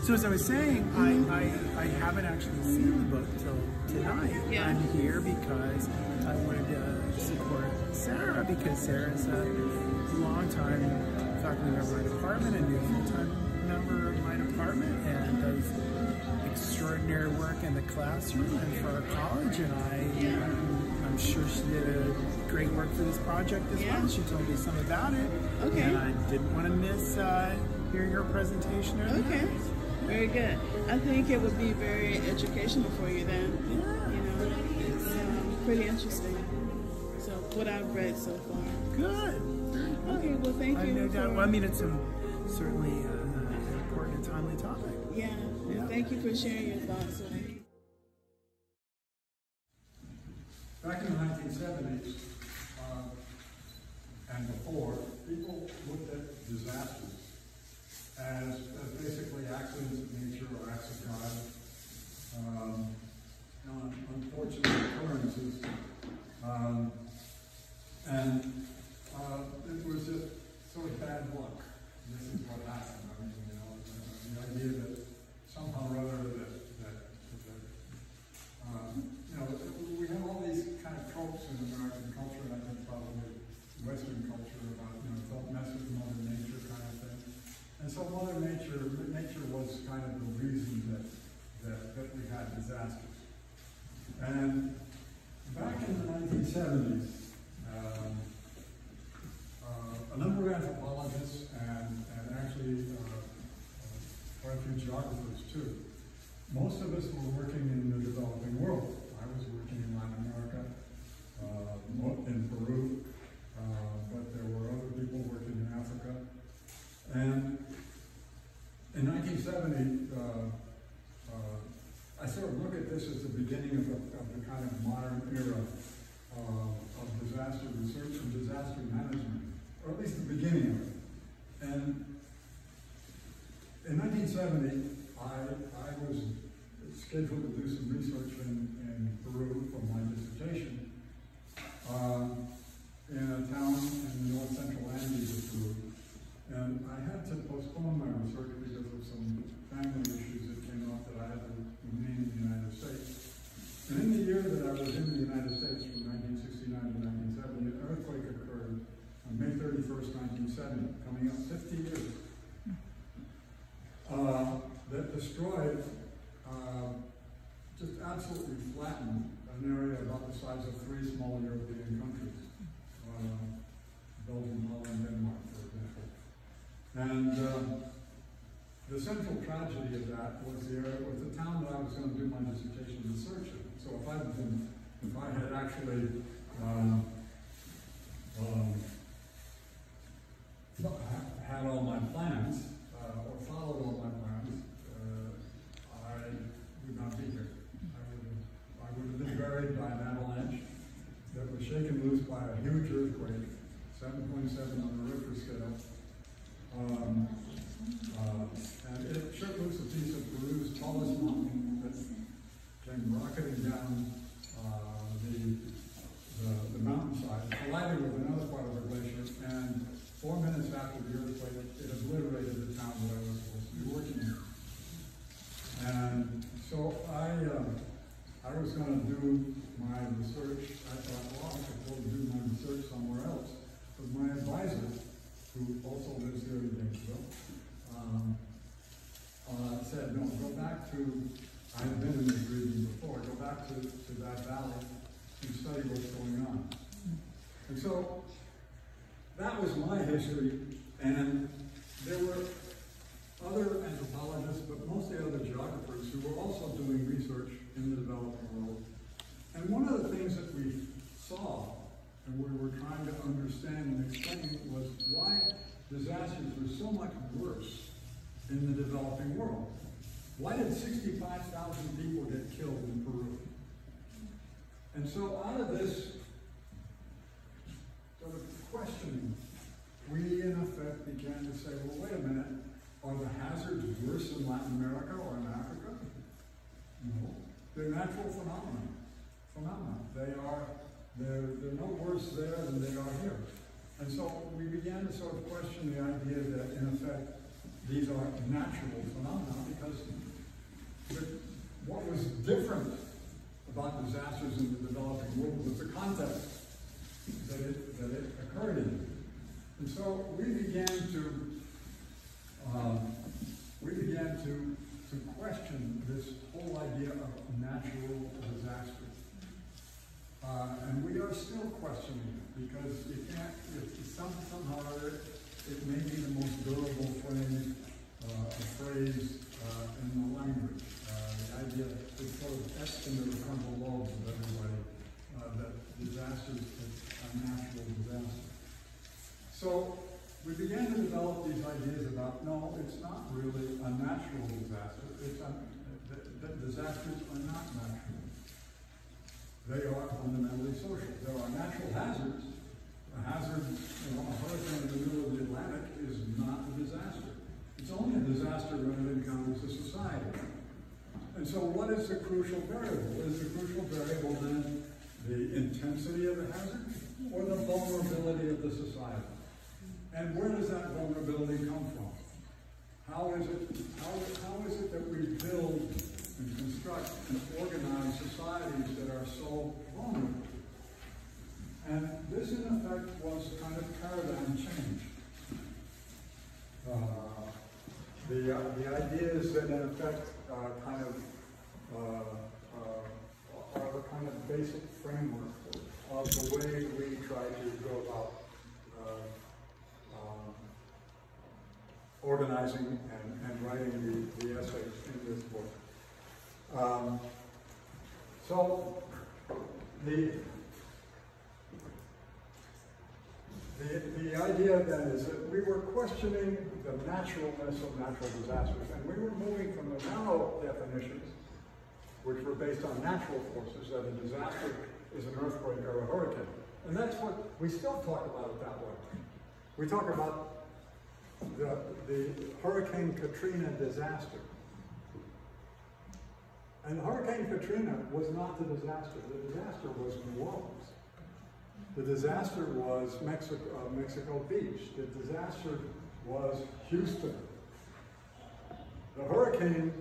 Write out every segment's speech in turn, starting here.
So as I was saying, I haven't actually seen the book till tonight. Yeah. I'm here because I wanted to support Sarah, because Sarah's a long-time faculty member of my department, a new full-time member of my department, and does extraordinary work in the classroom and for our college. And I'm sure she did a great work for this project as well. She told me some about it. Okay. And I didn't want to miss hearing her presentation. Okay. Very good. I think it would be very educational for you then. Yeah. You know, it's pretty interesting. So what I've read so far. Good. Okay. Well, thank you. No doubt. Well, I mean, it's certainly an important and timely topic. Yeah. Thank you for sharing your thoughts with me. Back in the 1970s and before, people looked at disasters as basically accidents of nature or acts of God, unfortunate occurrences, and it was just sort of bad luck. This is what happened. I mean, you know, the idea that somehow or other we have all these kind of tropes in American culture, and I think probably Western culture about, don't mess with Mother Nature kind of thing. And so Mother Nature was kind of the reason that we had disasters. And back in the 1970s, a number of anthropologists and actually quite a few geographers too, most of us were working in the developing world. I was working in Latin America, in Peru, but there were other people working in Africa. And in 1970, I sort of look at this as the beginning of the kind of modern era of disaster research and disaster management, or at least the beginning of it. And in 1970, I was scheduled to do some research in Peru for my dissertation in a town in the north central Andes of Peru. And I had to postpone my research because of some family issues that came up that I had to remain in the United States. And in the year that I was in the United States, from 1969 to 1970, an earthquake occurred on May 31st, 1970, coming up 50 years, that destroyed, just absolutely flattened an area about the size of 3 small European countries, Belgium, Holland, Denmark, for example. And the central tragedy of that was the town that I was going to do my dissertation research in. So if I had actually had all my plans or followed all my plans, I would not be here. I would have been buried by an avalanche that was shaken loose by a huge earthquake, 7.7 on the Richter scale. And it shook loose a piece of Peru's tallest mountain that came rocketing down the mountainside, collided with another part of the glacier, and 4 minutes after the earthquake, it obliterated the town that I was supposed to be working in. And so I was going to do my research. I thought, well, I could go do my research somewhere else. But my advisor, who also lives here in Gainesville, said, no, go back to, I had been in this region before, go back to that valley and study what's going on. And so that was my history, and there were other anthropologists, but mostly other geographers who were also doing research in the developing world. And one of the things that we saw and we were trying to understand and explain was why disasters were so much worse in the developing world. Why did 65,000 people get killed in Peru? And so out of this sort of questioning, we in effect began to say, well, wait a minute, are the hazards worse in Latin America or in Africa? No. They're natural phenomena. They're no worse there than they are here. And so we began to sort of question the idea that, in effect, these are natural phenomena, because what was different about disasters in the developing world was the context that it occurred in. And so we began to question this whole idea of natural disaster. And we are still questioning it, because you can't, somehow it may be the most durable phrase in the language. The idea, it's sort of etched into the frontal lobes of everybody, that disasters are natural disasters. So we began to develop these ideas about, no, it's not really a natural disaster. That disasters are not natural. They are fundamentally social. There are natural hazards. A hazard, a hurricane in the middle of the Atlantic is not a disaster. It's only a disaster when it encounters a society. And so what is the crucial variable? Is the crucial variable then the intensity of the hazard or the vulnerability of the society? And where does that vulnerability come from? How is it that we build and construct and organize societies that are so vulnerable? And this, in effect, was kind of paradigm change. The ideas that, in effect, are the kind of basic framework of the way we try to go about organizing and writing the essays in this book. So the idea then is that we were questioning the naturalness of natural disasters, and we were moving from the narrow definitions, which were based on natural forces, that a disaster is an earthquake or a hurricane. And that's what we still talk about it that way. We talk about the Hurricane Katrina disaster. And Hurricane Katrina was not the disaster. The disaster was New Orleans. The disaster was Mexico Beach. The disaster was Houston. The hurricane,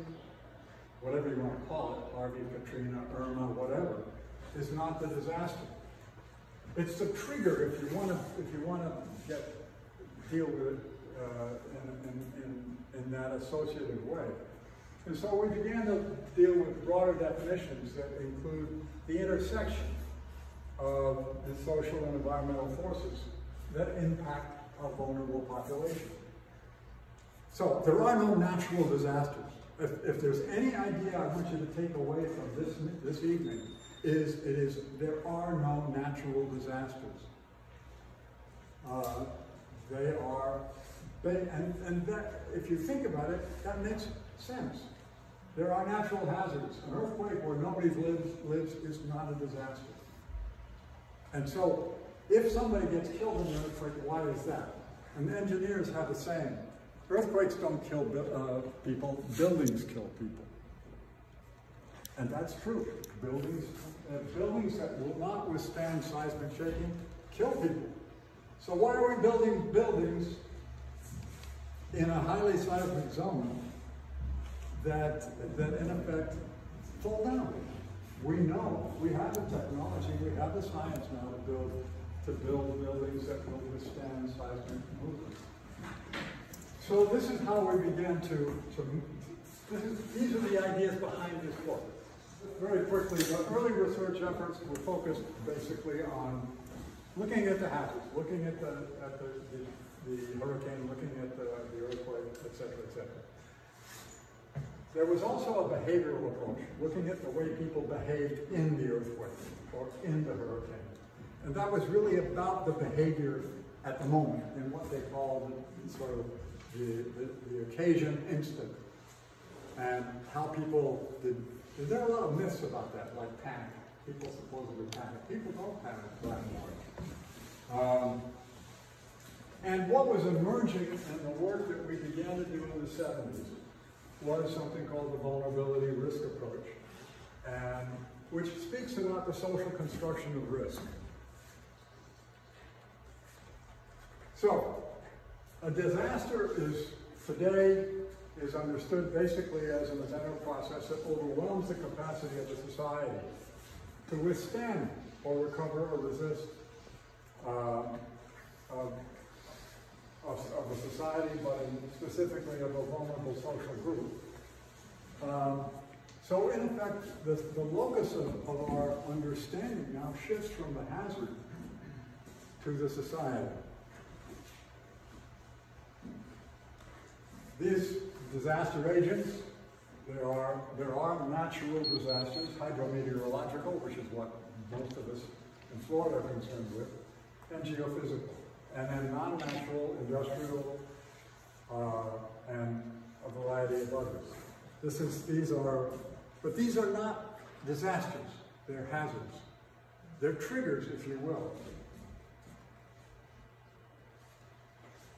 whatever you want to call it, Harvey, Katrina, Irma, whatever, is not the disaster. It's the trigger if you want to deal with it in that associative way. And so we began to deal with broader definitions that include the intersection of the social and environmental forces that impact a vulnerable population. So there are no natural disasters. If there's any idea I want you to take away from this evening, there are no natural disasters. They are, and that, if you think about it, that makes sense. There are natural hazards. An earthquake where nobody lives is not a disaster. And so, if somebody gets killed in an earthquake, why is that? And engineers have a saying, earthquakes don't kill people, buildings kill people. And that's true. Buildings that will not withstand seismic shaking kill people. So why are we building buildings in a highly seismic zone that in effect fall down? We know, we have the technology, we have the science now to build buildings that will withstand seismic movement. So this is how we began these are the ideas behind this book. Very quickly, the early research efforts were focused basically on looking at the hazards, looking at the hurricane, looking at the earthquake, etc., etc. There was also a behavioral approach, looking at the way people behaved in the earthquake or in the hurricane. And that was really about the behavior at the moment, in what they called sort of the occasion instant, and how people did. There are a lot of myths about that, like panic. People supposedly panic. People don't panic by and large. And what was emerging in the work that we began to do in the 70s was something called the vulnerability risk approach, and which speaks about the social construction of risk. So, a disaster is today is understood basically as an event process that overwhelms the capacity of a society to withstand or recover or resist of a society, but specifically of a vulnerable social group. So in effect, the locus of our understanding now shifts from the hazard to the society. These disaster agents, there are natural disasters, hydrometeorological, which is what most of us in Florida are concerned with, and geophysical, and then non-natural, industrial, and a variety of others. But these are not disasters, they're hazards. They're triggers, if you will.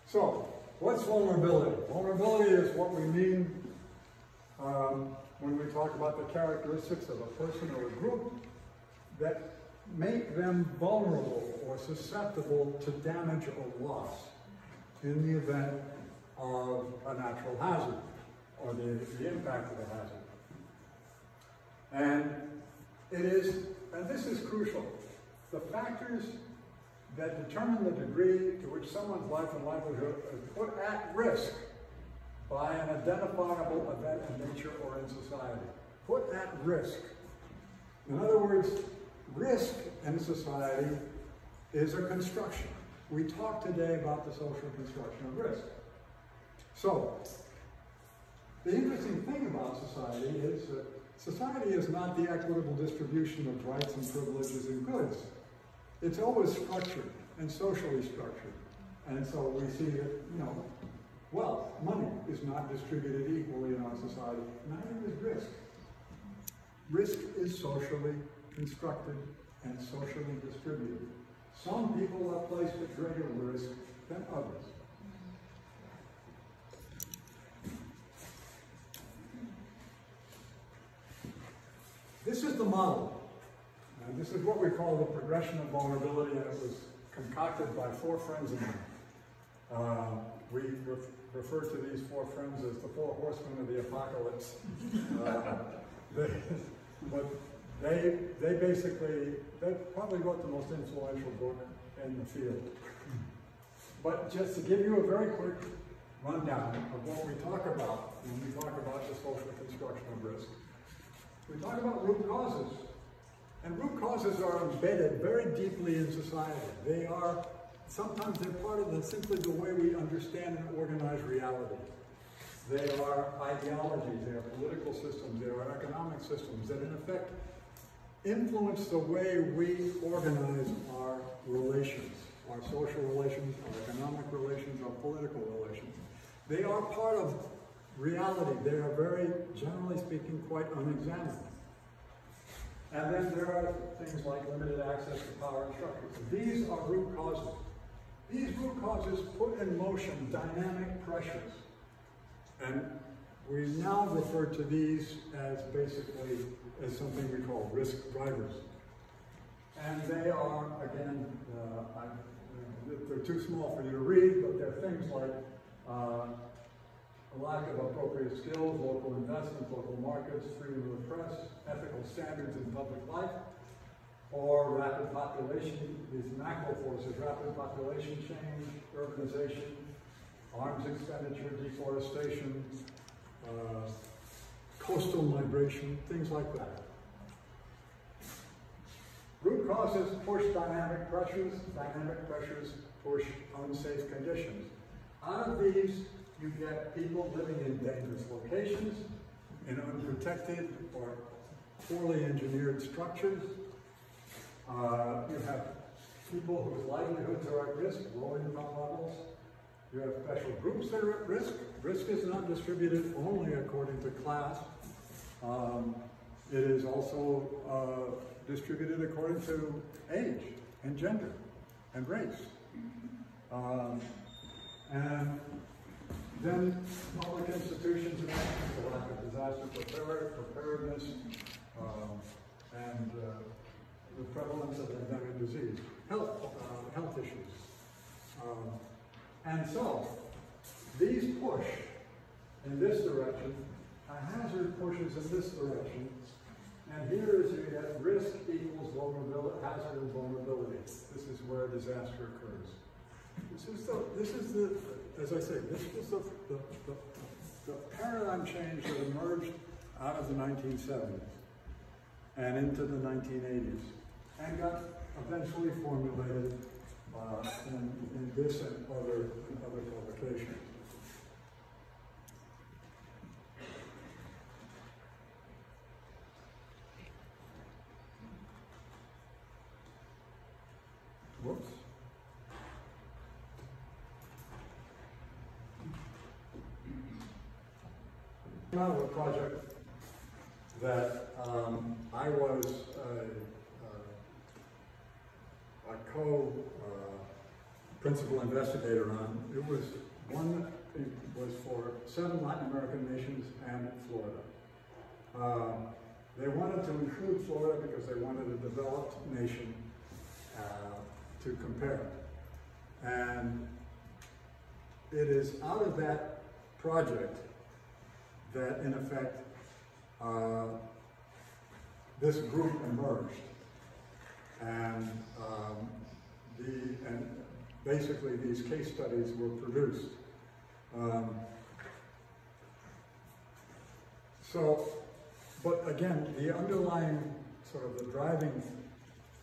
So, what's vulnerability? Vulnerability is what we mean when we talk about the characteristics of a person or a group that make them vulnerable or susceptible to damage or loss in the event of a natural hazard or the impact of a hazard. And this is crucial, the factors that determine the degree to which someone's life and livelihood is put at risk by an identifiable event in nature or in society. Put at risk. In other words, risk in society is a construction. We talk today about the social construction of risk. So, the interesting thing about society is that society is not the equitable distribution of rights and privileges and goods. It's always structured and socially structured. And so we see that, wealth, money, is not distributed equally in our society. Neither is risk. Risk is socially constructed and socially distributed. Some people are placed at greater risk than others. This is the model. And this is what we call the progression of vulnerability, and it was concocted by 4 friends of mine. We refer to these 4 friends as the 4 horsemen of the apocalypse. They probably wrote the most influential book in the field. But just to give you a very quick rundown of what we talk about when we talk about the social construction of risk. We talk about root causes. And root causes are embedded very deeply in society. Sometimes they're part of simply the way we understand and organize reality. They are ideologies, they are political systems, they are economic systems that in effect influence the way we organize our relations, our social relations, our economic relations, our political relations. They are part of reality. They are very, generally speaking, quite unexamined. And then there are things like limited access to power and structure. These are root causes. These root causes put in motion dynamic pressures. And we now refer to these as as something we call risk drivers. And they are, again, they're too small for you to read, but they're things like a lack of appropriate skills, local investment, local markets, freedom of the press, ethical standards in public life, or rapid population, these macro forces, rapid population change, urbanization, arms expenditure, deforestation, coastal migration, things like that. Root causes push dynamic pressures push unsafe conditions. Out of these, you get people living in dangerous locations, in unprotected or poorly engineered structures. You have people whose livelihoods are at risk, low income levels. You have special groups that are at risk. Risk is not distributed only according to class. It is also distributed according to age and gender and race. And then public institutions and the lack of disaster preparedness and the prevalence of endemic disease, health issues. And so these push in this direction, a hazard pushes in this direction, and here is you get risk equals vulnerability, hazard and vulnerability. This is where disaster occurs. This is the as I say, this was the paradigm change that emerged out of the 1970s and into the 1980s, and got eventually formulated in this and other publications. Whoops. Out of a project that I was a co-principal investigator on. It was one that was for 7 Latin American nations and Florida. They wanted to include Florida because they wanted a developed nation to compare. And it is out of that project that, in effect, this group emerged. And basically these case studies were produced. But again, the underlying sort of the driving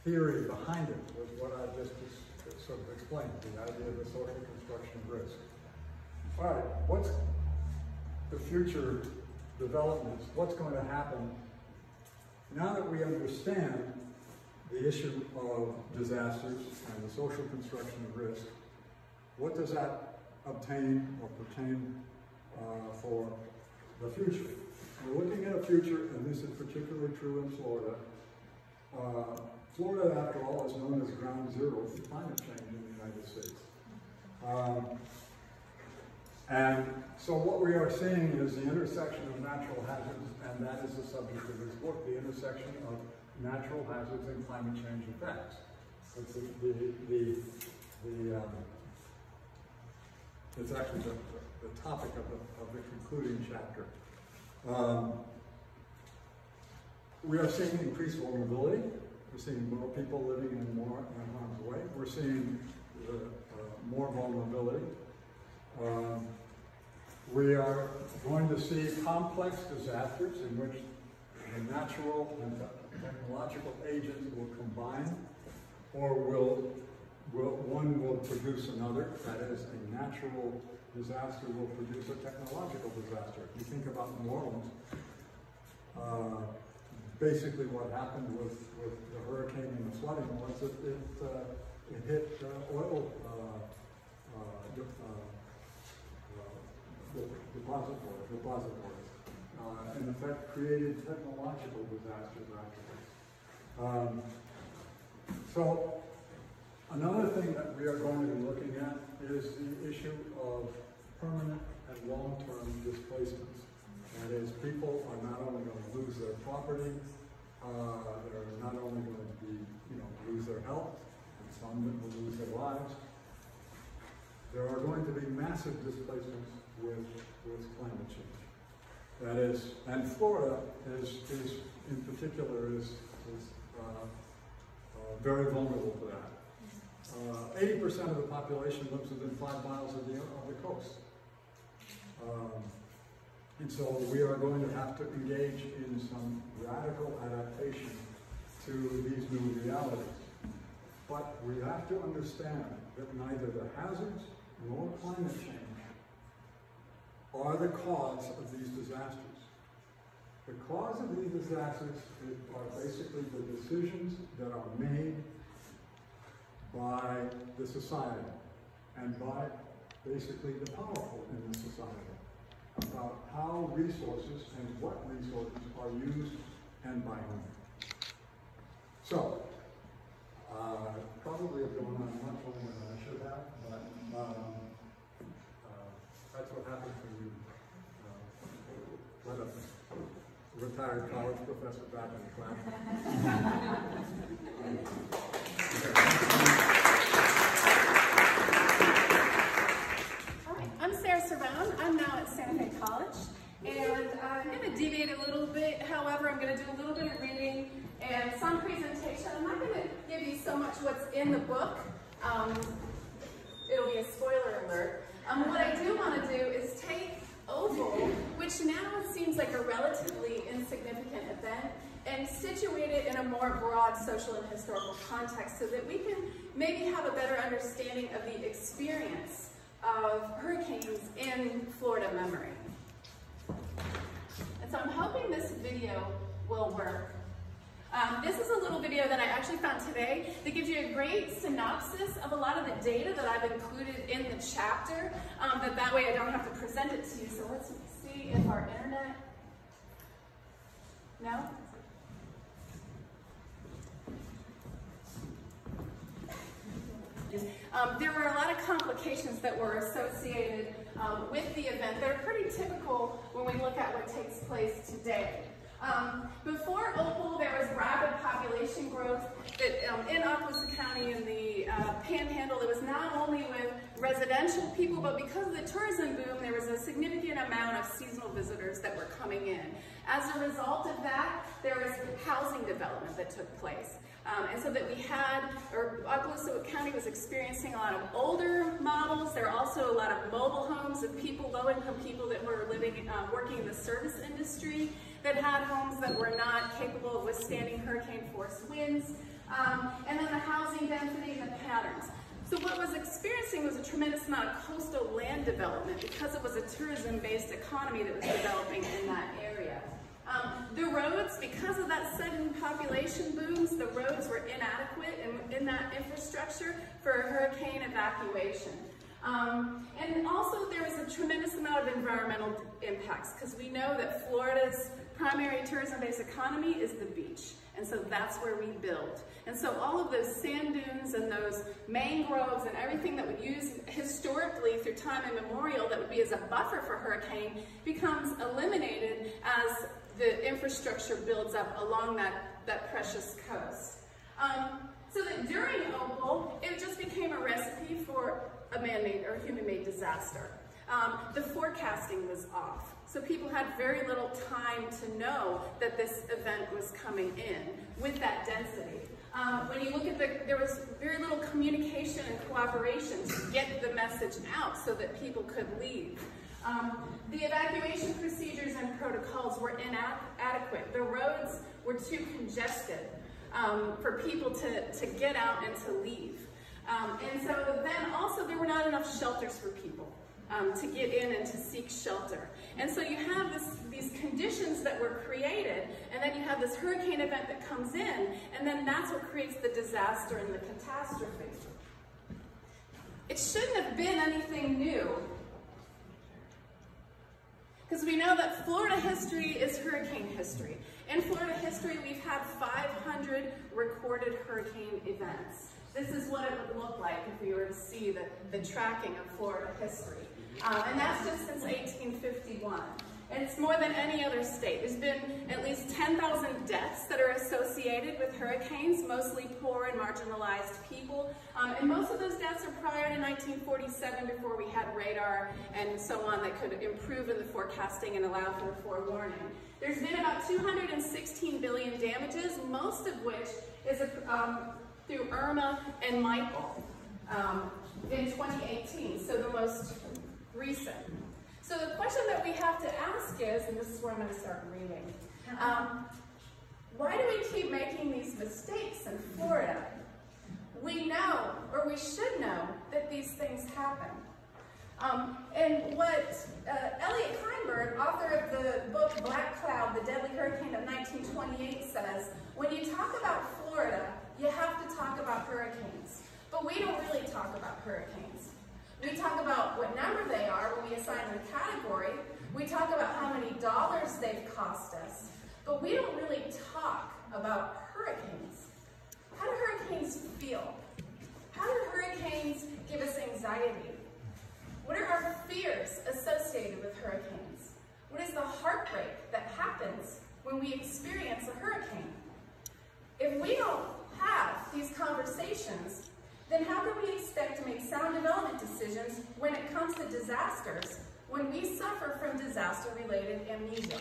theory behind it was what I just sort of explained, the idea of the social construction of risk. All right, what's the future developments? What's going to happen now that we understand the issue of disasters and the social construction of risk? What does that obtain or pertain for the future? We're looking at a future, and this is particularly true in Florida. Florida, after all, is known as ground zero for climate change in the United States. And so what we are seeing is the intersection of natural hazards, and that is the subject of this book, the intersection of natural hazards and climate change effects. It's it's actually the topic of the concluding chapter. We are seeing increased vulnerability. We're seeing more people living in harm's way. We're seeing more vulnerability. We are going to see complex disasters in which the natural and technological agents will combine, or one will produce another. That is, a natural disaster will produce a technological disaster. If you think about New Orleans, basically what happened with the hurricane and the flooding was that it hit oil depositories, in effect created technological disasters afterwards. So another thing that we are going to be looking at is the issue of permanent and long-term displacements. That is, people are not only going to lose their property, they're not only going to be, lose their health, and some will lose their lives. There are going to be massive displacements with climate change. That is, and Florida is in particular is very vulnerable to that. 80% of the population lives within 5 miles of the coast. And so we are going to have to engage in some radical adaptation to these new realities. But we have to understand that neither the hazards nor climate change are the cause of these disasters. The cause of these disasters are basically the decisions that are made by the society and by basically the powerful in the society about how resources and what resources are used and by whom. So, probably have gone on much longer than I should have, but that's what happens when you let a retired college professor back in the classroom. All right, I'm Sarah Cervone. I'm now at Santa Fe College. much what's in the book. It'll be a spoiler alert. What I do want to do is take Opal, which now seems like a relatively insignificant event, and situate it in a more broad social and historical context so that we can maybe have a better understanding of the experience of hurricanes in Florida memory. And so I'm hoping this video will work. This is a little video that I actually found today that gives you a great synopsis of a lot of the data that I've included in the chapter, but that way I don't have to present it to you. So let's see if our internet, no? There were a lot of complications that were associated with the event that are pretty typical when we look at what takes place today. Before Opal, there was rapid population growth that, in Okaloosa County in the Panhandle. It was not only with residential people, but because of the tourism boom, there was a significant amount of seasonal visitors that were coming in. As a result of that, there was housing development that took place. And so that we had, or Okaloosa County was experiencing a lot of older models. There are also a lot of mobile homes of people, low-income people that were living, working in the service industry, that had homes that were not capable of withstanding hurricane force winds, and then the housing density and the patterns. So what was experiencing was a tremendous amount of coastal land development because it was a tourism-based economy that was developing in that area. The roads, because of that sudden population booms, the roads were inadequate in that infrastructure for hurricane evacuation. And also there was a tremendous amount of environmental impacts because we know that Florida's primary tourism-based economy is the beach. And so that's where we build. And so all of those sand dunes and those mangroves and everything that would use historically through time immemorial that would be as a buffer for hurricane becomes eliminated as the infrastructure builds up along that precious coast. So that during Opal, it just became a recipe for a man-made or human-made disaster. The forecasting was off. So people had very little time to know that this event was coming in with that density. When you look at there was very little communication and cooperation to get the message out so that people could leave. The evacuation procedures and protocols were inadequate. The roads were too congested for people to get out and to leave. And so then also there were not enough shelters for people to get in and to seek shelter. And so you have these conditions that were created, and then you have this hurricane event that comes in, and then that's what creates the disaster and the catastrophe. It shouldn't have been anything new, because we know that Florida history is hurricane history. In Florida history, we've had 500 recorded hurricane events. This is what it would look like if we were to see the tracking of Florida history. And that's just since 1851. And it's more than any other state. There's been at least 10,000 deaths that are associated with hurricanes, mostly poor and marginalized people. And most of those deaths are prior to 1947, before we had radar and so on that could improve in the forecasting and allow for forewarning. There's been about 216 billion damages, most of which is through Irma and Michael in 2018, so the most recent. So the question that we have to ask is, and this is where I'm going to start reading, why do we keep making these mistakes in Florida? We know, or we should know, that these things happen. And what Elliot Kleinberg, author of the book Black Cloud, The Deadly Hurricane of 1928, says, when you talk about Florida, you have to talk about hurricanes. But we don't really talk about hurricanes. We talk about what number they are when we assign them a category. We talk about how many dollars they've cost us. But we don't really talk about hurricanes. How do hurricanes feel? How do hurricanes give us anxiety? What are our fears associated with hurricanes? What is the heartbreak that happens when we experience a hurricane? If we don't have these conversations, then how can we expect to make sound development decisions when it comes to disasters, when we suffer from disaster-related amnesia?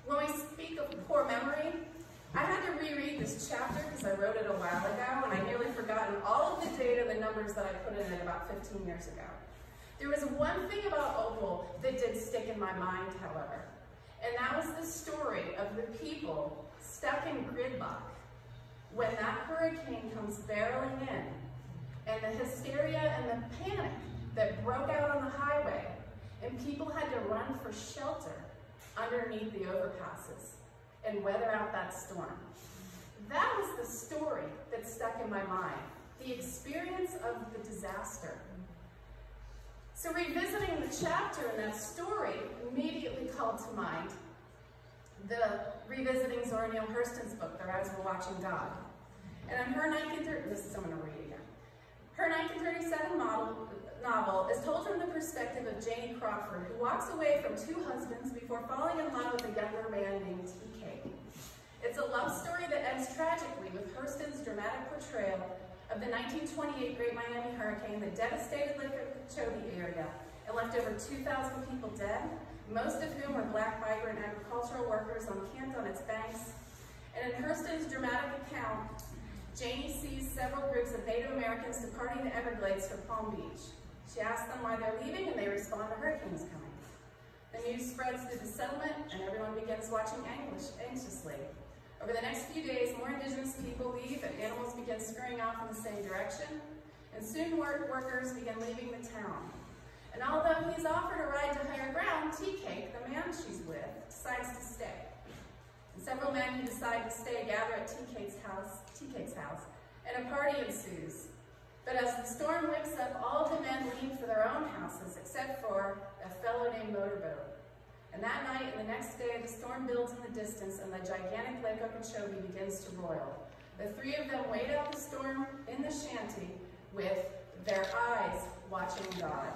When we speak of poor memory, I had to reread this chapter because I wrote it a while ago, and I nearly forgotten all of the data, the numbers that I put in it about 15 years ago. There was one thing about Opal that did stick in my mind, however, and that was the story of the people stuck in gridlock when that hurricane comes barreling in, and the hysteria and the panic that broke out on the highway, and people had to run for shelter underneath the overpasses and weather out that storm. That was the story that stuck in my mind, the experience of the disaster. So revisiting the chapter in that story immediately called to mind revisiting Zora Neale Hurston's book, Their Eyes Were Watching God. And in her 1930, this is I'm going to read again. Her 1937 novel is told from the perspective of Janie Crawford, who walks away from 2 husbands before falling in love with a younger man named T.K. It's a love story that ends tragically with Hurston's dramatic portrayal of the 1928 Great Miami Hurricane that devastated Lake Okeechobee area and left over 2,000 people dead, most of whom were black migrant agricultural workers camped on its banks. And in Hurston's dramatic account, Janie sees several groups of Native Americans departing the Everglades for Palm Beach. She asks them why they're leaving, and they respond the hurricane's coming. The news spreads through the settlement, and everyone begins watching anxiously. Over the next few days, more indigenous people leave, and animals begin scurrying off in the same direction, and soon workers begin leaving the town. And although he's offered a ride to higher ground, Tea-Cake, the man she's with, decides to stay. And several men who decide to stay gather at Tea-Cake's house, and a party ensues. But as the storm whips up, all of the men leave for their own houses, except for a fellow named Motorboat. And that night and the next day, the storm builds in the distance, and the gigantic Lake Okeechobee begins to roil. The 3 of them wait out the storm in the shanty with their eyes watching God.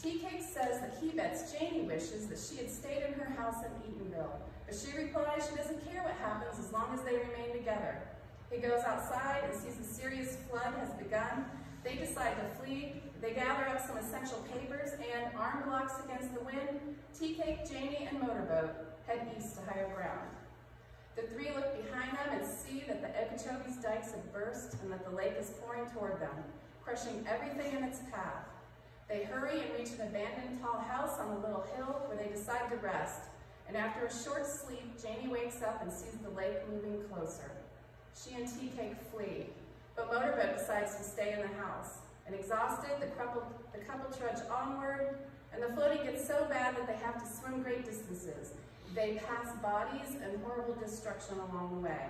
Tea-Cake says that he bets Janie wishes that she had stayed in her house in Eatonville, but she replies she doesn't care what happens as long as they remain together. He goes outside and sees a serious flood has begun. They decide to flee. They gather up some essential papers and, arm blocks against the wind, Tea-Cake, Janie, and Motorboat head east to higher ground. The 3 look behind them and see that the Okeechobee's dikes have burst and that the lake is pouring toward them, crushing everything in its path. They hurry and reach an abandoned tall house on a little hill where they decide to rest. And after a short sleep, Janie wakes up and sees the lake moving closer. She and Tea-Cake flee, but Motorboat decides to stay in the house. And exhausted, the couple trudge onward, and the flooding gets so bad that they have to swim great distances. They pass bodies and horrible destruction along the way.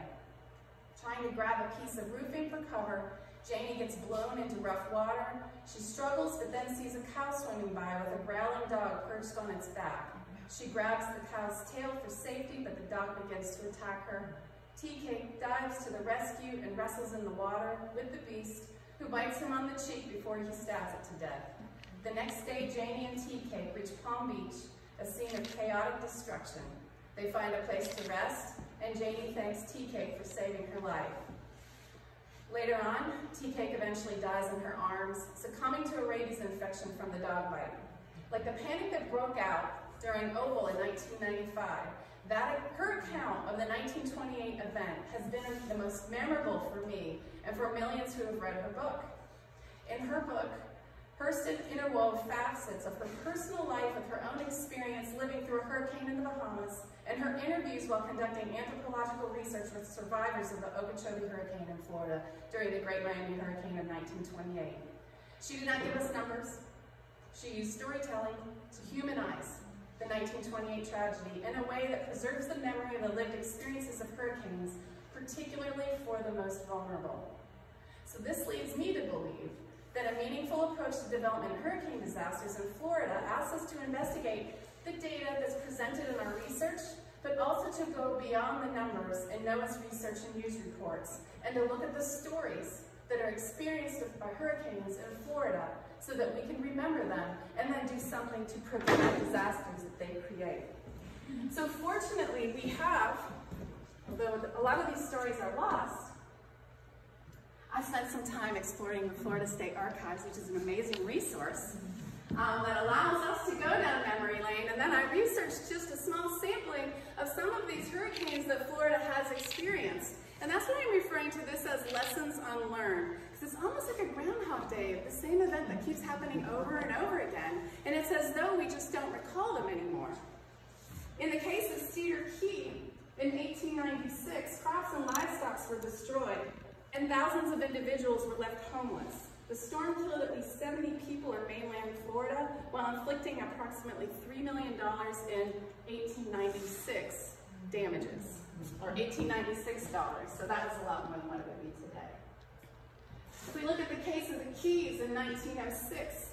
Trying to grab a piece of roofing for cover, Janie gets blown into rough water. She struggles, but then sees a cow swimming by with a growling dog perched on its back. She grabs the cow's tail for safety, but the dog begins to attack her. Tea-Cake dives to the rescue and wrestles in the water with the beast, who bites him on the cheek before he stabs it to death. The next day, Janie and Tea-Cake reach Palm Beach, a scene of chaotic destruction. They find a place to rest, and Janie thanks Tea-Cake for saving her life. Later on, Tea-Cake eventually dies in her arms, succumbing to a rabies infection from the dog bite. Like the panic that broke out during Opal in 1995, her account of the 1928 event has been the most memorable for me and for millions who have read her book. In her book, Hurston interwove facets of her personal life with her own experience living through a hurricane in the Bahamas and her interviews while conducting anthropological research with survivors of the Okeechobee Hurricane in Florida during the Great Miami Hurricane of 1928. She did not give us numbers. She used storytelling to humanize the 1928 tragedy in a way that preserves the memory of the lived experiences of hurricanes, particularly for the most vulnerable. So this leads me to believe that a meaningful approach to development in hurricane disasters in Florida asks us to investigate the data that's presented in our research, but also to go beyond the numbers in NOAA's research and news reports, and to look at the stories that are experienced by hurricanes in Florida so that we can remember them and then do something to prevent disasters that they create. So fortunately, we have, although a lot of these stories are lost, I spent some time exploring the Florida State Archives, which is an amazing resource. that allows us to go down memory lane. And then I researched just a small sampling of some of these hurricanes that Florida has experienced. And that's why I'm referring to this as lessons unlearned. Because it's almost like a Groundhog Day of the same event that keeps happening over and over again. And it's as though we just don't recall them anymore. In the case of Cedar Key, in 1896, crops and livestock were destroyed, and thousands of individuals were left homeless. The storm killed at least 70 people in mainland Florida, while inflicting approximately $3 million in 1896 damages, or $1896, so that was a lot more than what it would be today. If we look at the case of the Keys in 1906,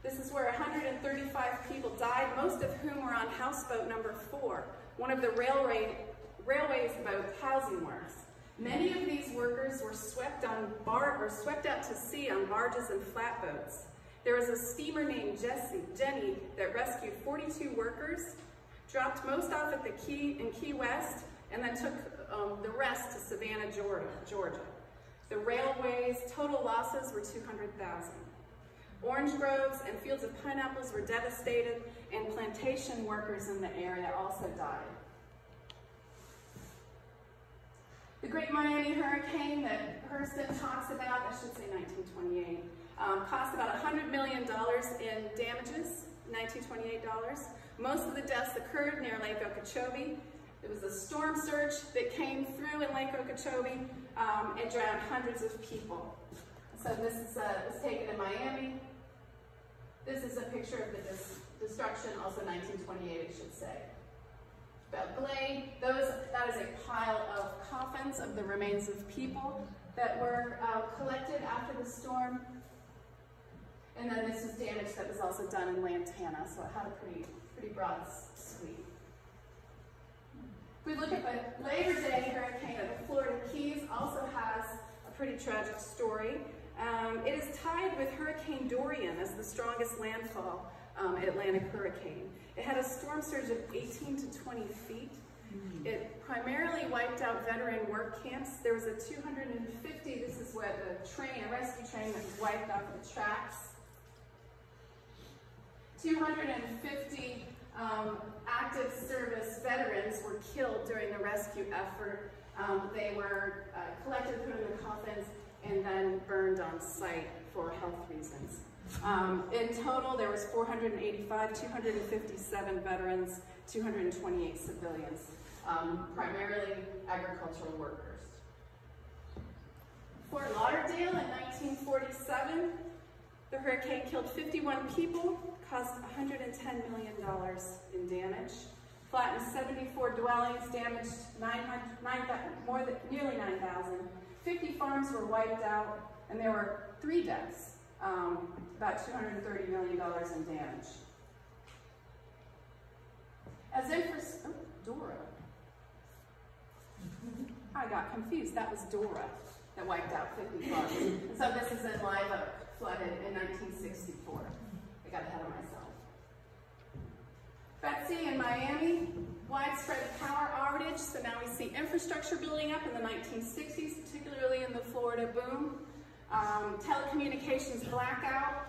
this is where 135 people died, most of whom were on houseboat number 4, one of the railway's boat housing works. Many of these workers were swept out to sea on barges and flatboats. There was a steamer named Jenny that rescued 42 workers, dropped most off at the in Key West, and then took the rest to Savannah, Georgia. The railway's total losses were $200,000. Orange groves and fields of pineapples were devastated, and plantation workers in the area also died. The Great Miami Hurricane that Hurston talks about, I should say 1928, cost about $100 million in damages, $1928. Most of the deaths occurred near Lake Okeechobee. There was a storm surge that came through in Lake Okeechobee and drowned hundreds of people. So this was taken in Miami. This is a picture of the destruction, also 1928, it should say. Glade, that is a pile of coffins of the remains of people that were collected after the storm. And then this is damage that was also done in Lantana, so it had a pretty broad sweep. If we look at the Labor Day hurricane at the Florida Keys, also has a pretty tragic story. It is tied with Hurricane Durian as the strongest landfall Atlantic hurricane. It had a storm surge of 18 to 20 feet. It primarily wiped out veteran work camps. There was a 250, this is what a rescue train that was wiped off the tracks. 250 active service veterans were killed during the rescue effort. They were collected, put in the coffins, and then burned on site for health reasons. In total, there was 485, 257 veterans, 228 civilians, primarily agricultural workers. Fort Lauderdale in 1947, the hurricane killed 51 people, caused $110 million in damage, flattened 74 dwellings, damaged nearly 9,000. 50 farms were wiped out, and there were 3 deaths, about $230 million in damage. As in for, oh, Dora. I got confused, that was Dora that wiped out 50 farms. So this is in Live Oak, flooded in 1964. I got ahead of myself. Betsy in Miami, widespread power outage, so now we see infrastructure building up in the 1960s, particularly in the Florida boom. Telecommunications blackout.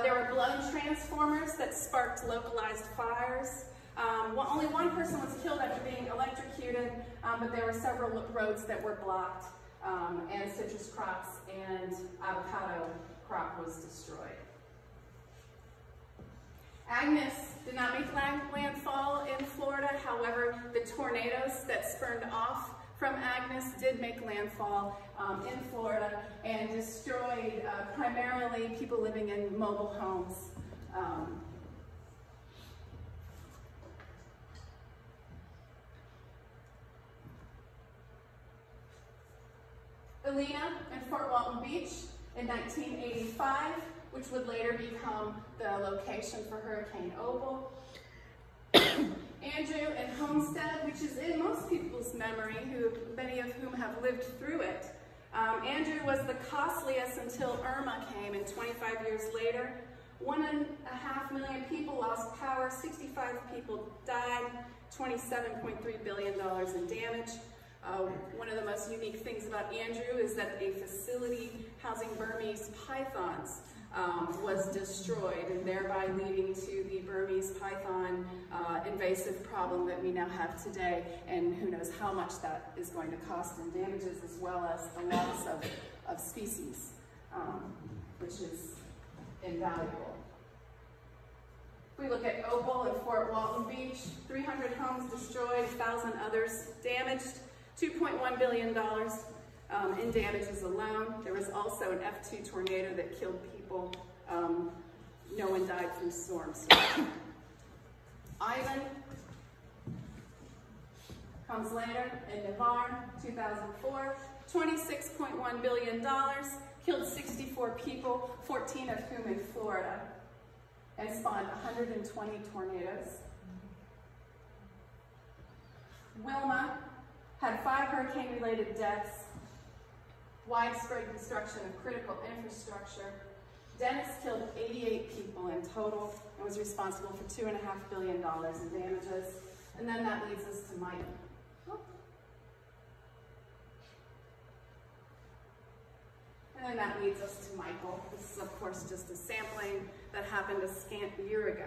There were blown transformers that sparked localized fires. Only one person was killed after being electrocuted, but there were several roads that were blocked, and citrus crops and avocado crop was destroyed. Agnes did not make landfall in Florida. However, the tornadoes that spurned off from Agnes did make landfall in Florida and destroyed primarily people living in mobile homes. Elena in Fort Walton Beach in 1985, which would later become the location for Hurricane Opal. Andrew and Homestead, which is in most people's memory, many of whom have lived through it. Andrew was the costliest until Irma came, and 25 years later, 1.5 million people lost power, 65 people died, $27.3 billion in damage. One of the most unique things about Andrew is that a facility housing Burmese pythons was destroyed, and thereby leading to the Burmese python invasive problem that we now have today, and who knows how much that is going to cost in damages, as well as the loss of species, which is invaluable. If we look at Opal and Fort Walton Beach, 300 homes destroyed, 1,000 others damaged, $2.1 billion in damages alone. There was also an F2 tornado that killed people. No one died from storms. Ivan comes later in Navarre, 2004, $26.1 billion, killed 64 people, 14 of whom in Florida, and spawned 120 tornadoes. Wilma had 5 hurricane-related deaths, widespread destruction of critical infrastructure. Dennis killed 88 people in total and was responsible for $2.5 billion in damages. And then that leads us to Mike. And then that leads us to Michael. This is, of course, just a sampling that happened a scant year ago.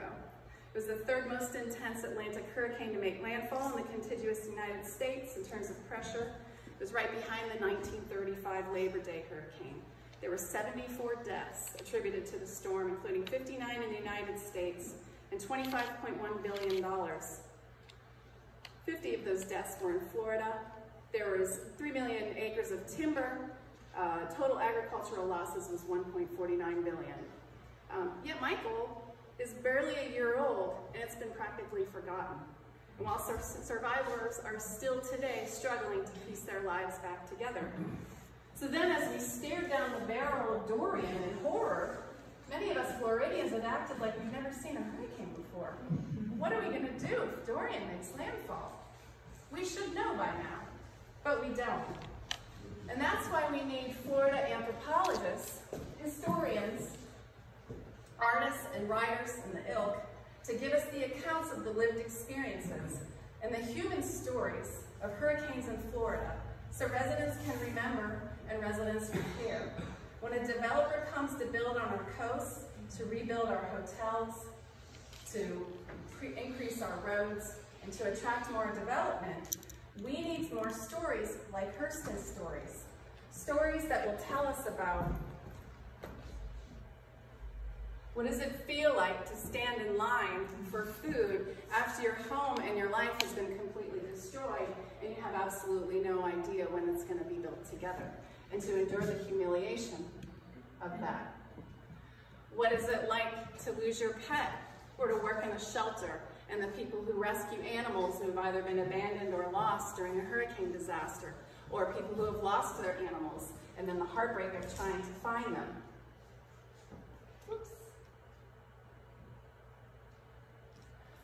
It was the 3rd most intense Atlantic hurricane to make landfall in the contiguous United States in terms of pressure. It was right behind the 1935 Labor Day hurricane. There were 74 deaths attributed to the storm, including 59 in the United States and $25.1 billion. 50 of those deaths were in Florida. There was 3 million acres of timber. Total agricultural losses was $1.49 billion. Yet Michael is barely a year old, and it's been practically forgotten. And while survivors are still today struggling to piece their lives back together. So then as we stared down the barrel of Durian in horror, many of us Floridians had acted like we've never seen a hurricane before. What are we going to do if Durian makes landfall? We should know by now, but we don't. And that's why we need Florida anthropologists, historians, artists and writers and the ilk to give us the accounts of the lived experiences and the human stories of hurricanes in Florida, so residents can remember and residents repair. When a developer comes to build on our coast, to rebuild our hotels, to increase our roads, and to attract more development, we need more stories like Hurston's stories. Stories that will tell us about what does it feel like to stand in line for food after your home and your life has been completely destroyed and you have absolutely no idea when it's going to be built together, and to endure the humiliation of that. What is it like to lose your pet or to work in a shelter, and the people who rescue animals who have either been abandoned or lost during a hurricane disaster, or people who have lost their animals and then the heartbreak of trying to find them? Oops.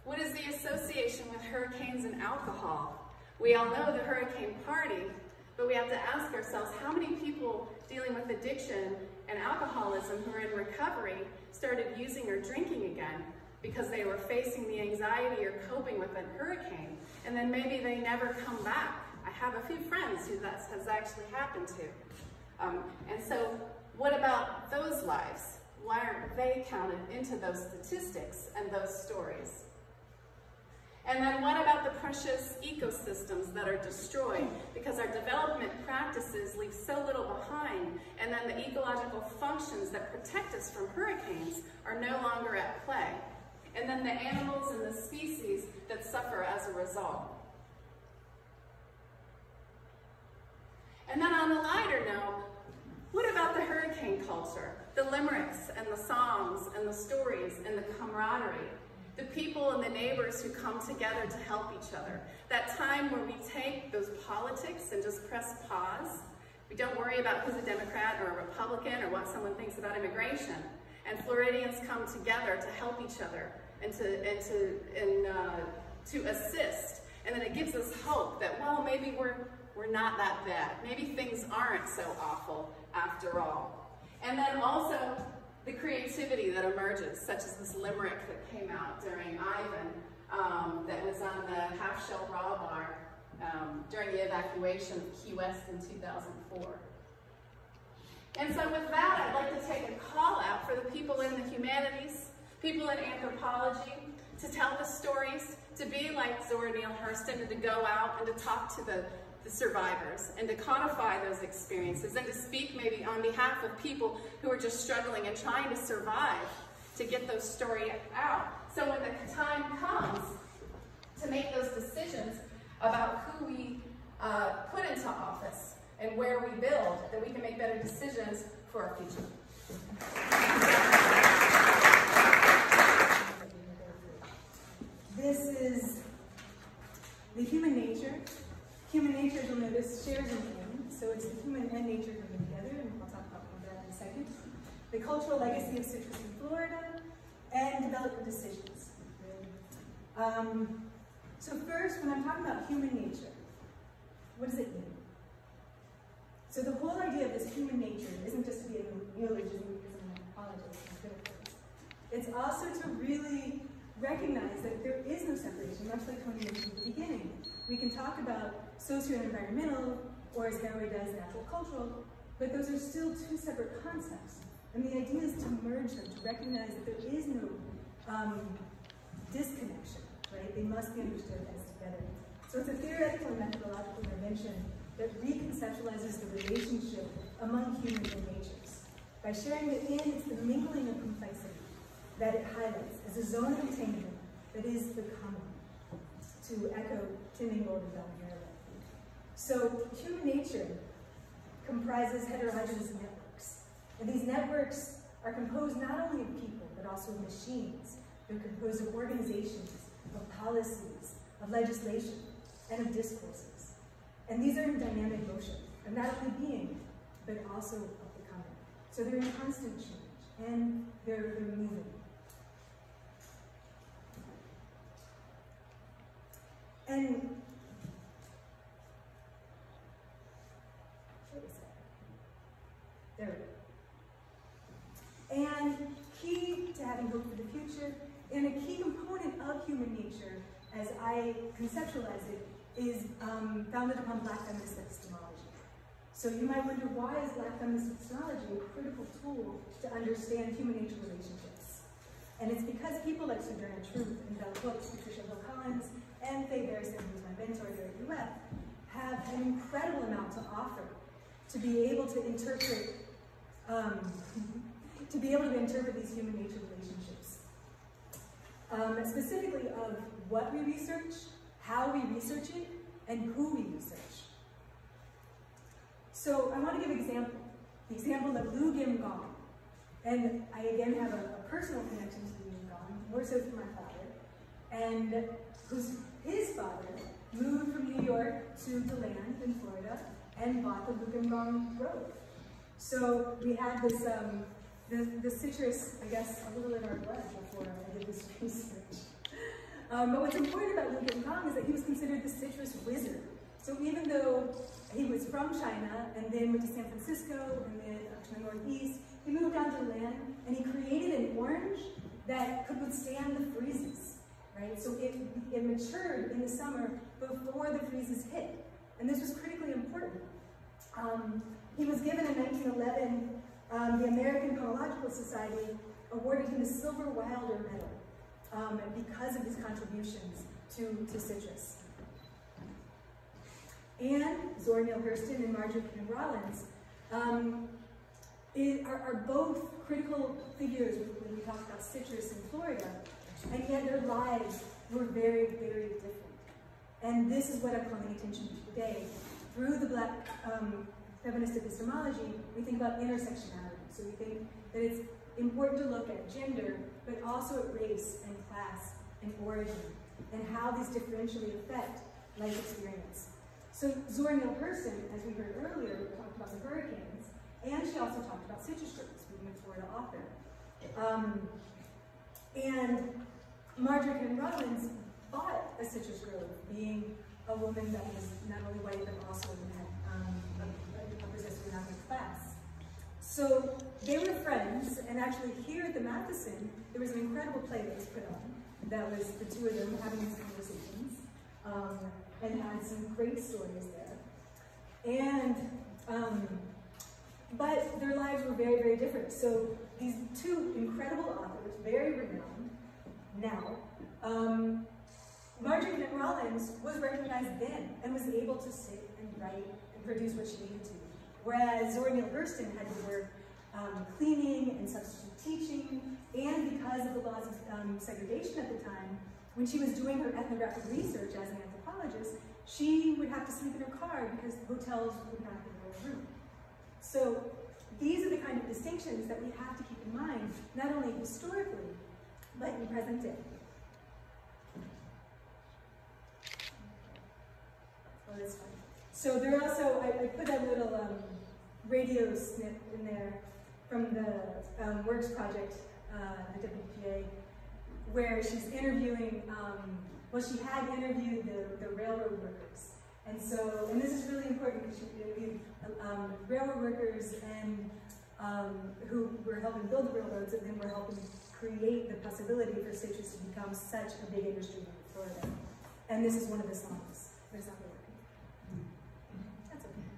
What is the association with hurricanes and alcohol? We all know the hurricane party, but we have to ask ourselves how many people dealing with addiction and alcoholism who are in recovery started using or drinking again because they were facing the anxiety or coping with a hurricane, and then maybe they never come back. I have a few friends who that has actually happened to. And so what about those lives? Why aren't they counted into those statistics and those stories? And then what about the precious ecosystems that are destroyed because our development practices leave so little behind, and then the ecological functions that protect us from hurricanes are no longer at play? And then the animals and the species that suffer as a result. And then on a lighter note, what about the hurricane culture? The limericks and the songs and the stories and the camaraderie. The people and the neighbors who come together to help each other. That time where we take those politics and just press pause. We don't worry about who's a Democrat or a Republican or what someone thinks about immigration. And Floridians come together to help each other and to assist. And then it gives us hope that, well, maybe we're not that bad. Maybe things aren't so awful after all. And then also the creativity that emerges, such as this limerick that came out during Ivan, that was on the half-shell raw bar during the evacuation of Key West in 2004. And so with that, I'd like to take a call out for the people in the humanities, people in anthropology, to tell the stories, to be like Zora Neale Hurston, and to go out and to talk to the survivors and to codify those experiences and to speak maybe on behalf of people who are just struggling and trying to survive, to get those stories out. So when the time comes to make those decisions about who we put into office and where we build, that we can make better decisions for our future. This is the human nature. Human nature, you'll notice, shares a name. So it's the human and nature coming together, and I'll talk about more of that in a second. The cultural legacy of citrus in Florida, and development decisions. So first, when I'm talking about human nature, what does it mean? So the whole idea of this human nature isn't just to be a neologism because I'm an anthropologist. It's also to really recognize that there is no separation, much like Tony mentioned at the beginning. We can talk about socio-environmental, or as Harry does, natural-cultural, but those are still two separate concepts. And the idea is to merge them, to recognize that there is no disconnection, right? They must be understood as together. So it's a theoretical and methodological intervention that reconceptualizes the relationship among humans and natures. By sharing that it's the mingling of complexity that it highlights as a zone of attainment that is the common, to echo Tim Ingold and Don Harroway. So human nature comprises heterogeneous networks. And these networks are composed not only of people, but also of machines. They're composed of organizations, of policies, of legislation, and of discourses. And these are in dynamic motion, of not only being, but also of becoming. So they're in constant change, and they're moving. And there we go. And key to having hope for the future, and a key component of human nature, as I conceptualize it, is founded upon Black feminist epistemology. So you might wonder, why is Black feminist epistemology a critical tool to understand human nature relationships? And it's because people like Sojourner Truth and Bell Hooks, Patricia Hill Collins, and Faye Barrison, who's my mentor here at UF, have an incredible amount to offer to be able to interpret these human nature relationships. Specifically of what we research, how we research it, and who we research. So I want to give an example, the example of Lu Gim Gong. And I again have a personal connection to Lu Gim Gong, more so through my father, and his father moved from New York to DeLand in Florida and bought the Lu Gim Gong Grove. So we had this, the citrus, I guess, a little in our blood before I did this research. But what's important about Lu Gim Gong is that he was considered the citrus wizard. So even though he was from China and then went to San Francisco and then up to the Northeast, he moved down to land and he created an orange that could withstand the freezes, right? So it matured in the summer before the freezes hit. And this was critically important. He was given in 1911, the American Chronological Society awarded him the Silver Wilder Medal because of his contributions to citrus. And Zora Neale Hurston and Marjorie Kinnan Rollins are both critical figures when we talk about citrus in Florida, and yet their lives were very, very different. And this is what I'm calling attention to today. Through the Black feminist epistemology, we think about intersectionality. So we think that it's important to look at gender, but also at race and class and origin, and how these differentially affect life experience. So Zora Neale Hurston, as we heard earlier, talked about the hurricanes, and she also talked about citrus groves, being a Florida author. And Marjorie Kinnan Rollins bought a citrus grove, being a woman that was not only white, but also possessed an economic class. So they were friends, and actually here at the Matheson, there was an incredible play that was put on. That was the two of them having these conversations, and had some great stories there. And but their lives were very, very different. So these two incredible authors, very renowned now, Marjorie Kent Rollins was recognized then and was able to sit and write and produce what she needed to. Whereas Zora Neale Hurston had to work cleaning and substitute teaching, and because of the laws of segregation at the time, when she was doing her ethnographic research as an anthropologist, she would have to sleep in her car because the hotels would not give her a room. So these are the kind of distinctions that we have to keep in mind, not only historically, but in present day. Oh, that's fine. So there are also, I put a little radio snip in there from the Works Project at WPA, where she's interviewing, well, she had interviewed the railroad workers. And so, and this is really important because she interviewed railroad workers and who were helping build the railroads and then were helping create the possibility for citrus to become such a big industry in Florida. And this is one of the songs. There's not working. That's okay.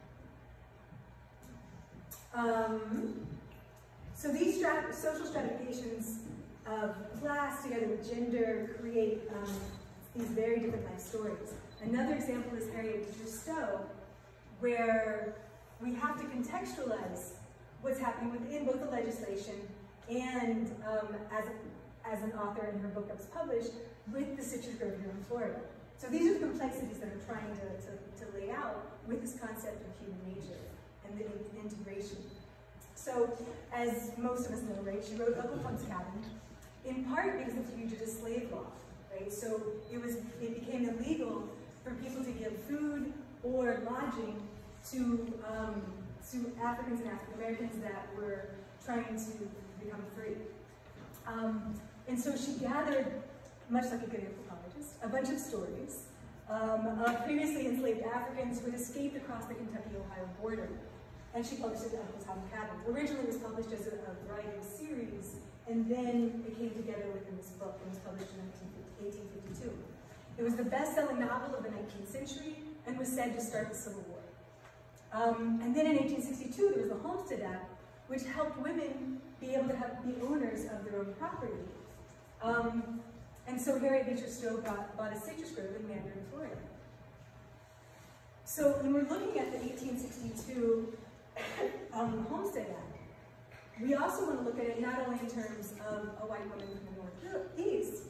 So these social stratifications of class together with gender create these very different life stories. Another example is Harriet Beecher Stowe, where we have to contextualize what's happening within both the legislation and as an author in her book that was published with the citrus grove here in Florida. So these are the complexities that I'm trying to lay out with this concept of human nature and the integration. So, as most of us know, right, she wrote Uncle Tom's Cabin, in part because of the fugitive slave law, right? So it became illegal for people to give food or lodging to Africans and African Americans that were trying to become free. And so she gathered, much like a good anthropologist, a bunch of stories of previously enslaved Africans who had escaped across the Kentucky-Ohio border. And she published it in Uncle Tom's Cabin. Originally it was published as a writing series, and then it came together within this book and was published in 1852. It was the best-selling novel of the 19th century and was said to start the Civil War. And then in 1862, there was the Homestead Act, which helped women be able to be owners of their own property. And so Harriet Beecher Stowe bought a citrus grove in Mandarin, Florida. So when we're looking at the 1862 Homestead Act, we also want to look at it not only in terms of a white woman from the Northeast,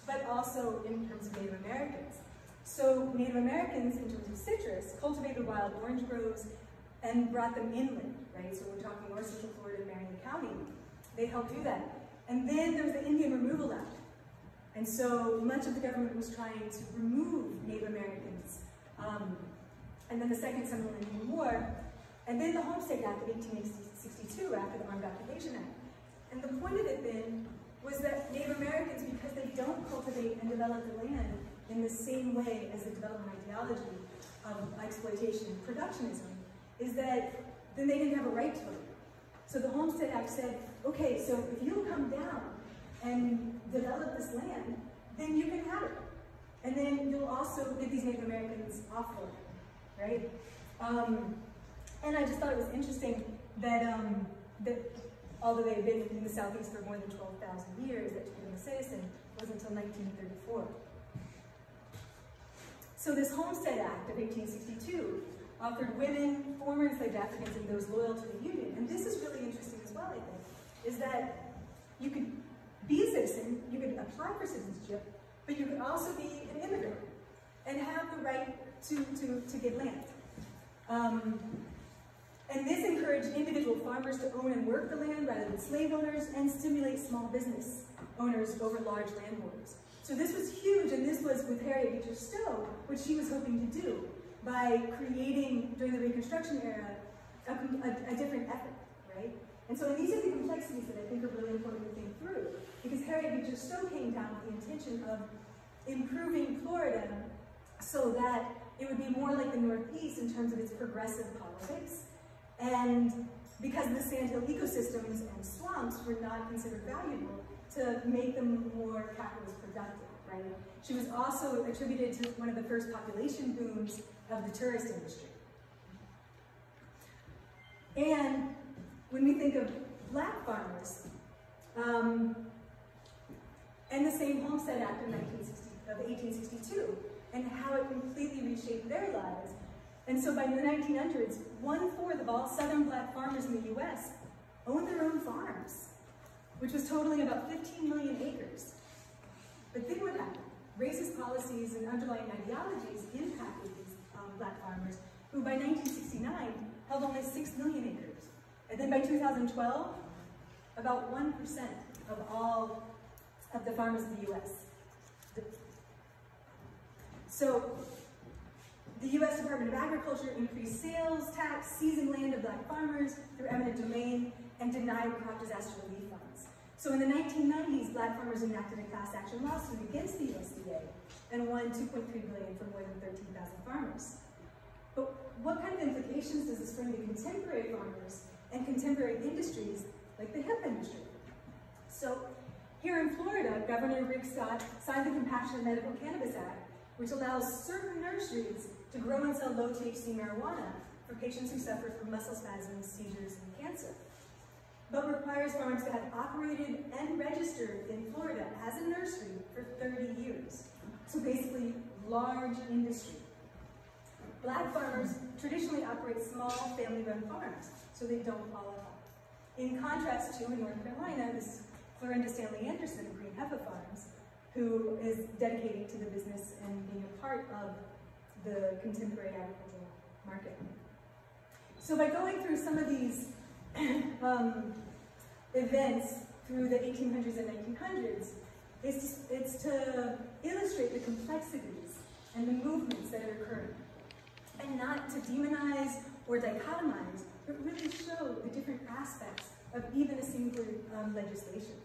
but also in terms of Native Americans. So Native Americans, in terms of citrus, cultivated wild orange groves and brought them inland, right? So we're talking North Central Florida and Marion County. They helped do that. And then there was the Indian Removal Act. And so much of the government was trying to remove Native Americans. And then the Second Seminole Indian War. And then the Homestead Act of 1862 after the Armed Occupation Act. And the point of it then was that Native Americans, because they don't cultivate and develop the land in the same way as the development ideology of exploitation and productionism, is that then they didn't have a right to it. So the Homestead Act said, okay, so if you'll come down and develop this land, then you can have it. And then you'll also get these Native Americans off of it, right? And I just thought it was interesting that, although they had been in the Southeast for more than 12,000 years, that to become a citizen wasn't until 1934. So this Homestead Act of 1862 offered women, former enslaved Africans, and those loyal to the Union, and this is really interesting as well, I think, is that you could be a citizen, you could apply for citizenship, but you could also be an immigrant and have the right to get land. And this encouraged individual farmers to own and work the land rather than slave owners, and stimulate small business owners over large landholders. So this was huge, and this was with Harriet Beecher Stowe, what she was hoping to do by creating, during the Reconstruction era, a different ethic, right? And so these are the complexities that I think are really important to think through, because Harriet Beecher Stowe came down with the intention of improving Florida so that it would be more like the Northeast in terms of its progressive politics. And because the sandhill ecosystems and swamps were not considered valuable, to make them more capitalist productive, right? She was also attributed to one of the first population booms of the tourist industry. And when we think of black farmers, and the same Homestead Act of 1862, and how it completely reshaped their lives. And so by the 1900s, 1/4 of all Southern black farmers in the US owned their own farms, which was totaling about 15 million acres. But then what happened? Racist policies and underlying ideologies impacted these black farmers, who by 1969 held only 6 million acres. And then by 2012, about 1% of all of the farmers of the US. So the US Department of Agriculture increased sales tax, seizing land of black farmers through eminent domain, and denied crop disaster relief funds. So in the 1990s, black farmers enacted a class action lawsuit against the USDA and won $2.3 billion from more than 13,000 farmers. But what kind of implications does this bring to contemporary farmers and contemporary industries like the hemp industry? So here in Florida, Governor Rick Scott signed the Compassionate Medical Cannabis Act, which allows certain nurseries to grow and sell low-THC marijuana for patients who suffer from muscle spasms, seizures, and cancer, but requires farms to have operated and registered in Florida as a nursery for 30 years. So basically, large industry. Black farmers traditionally operate small family-run farms, so they don't qualify. In contrast to, in North Carolina, this Florinda Stanley Anderson of Green Heifer Farms, who is dedicated to the business and being a part of the contemporary agricultural market. So by going through some of these events through the 1800s and 1900s, it's to illustrate the complexities and the movements that are occurring, and not to demonize or dichotomize, but really show the different aspects of even a single legislation.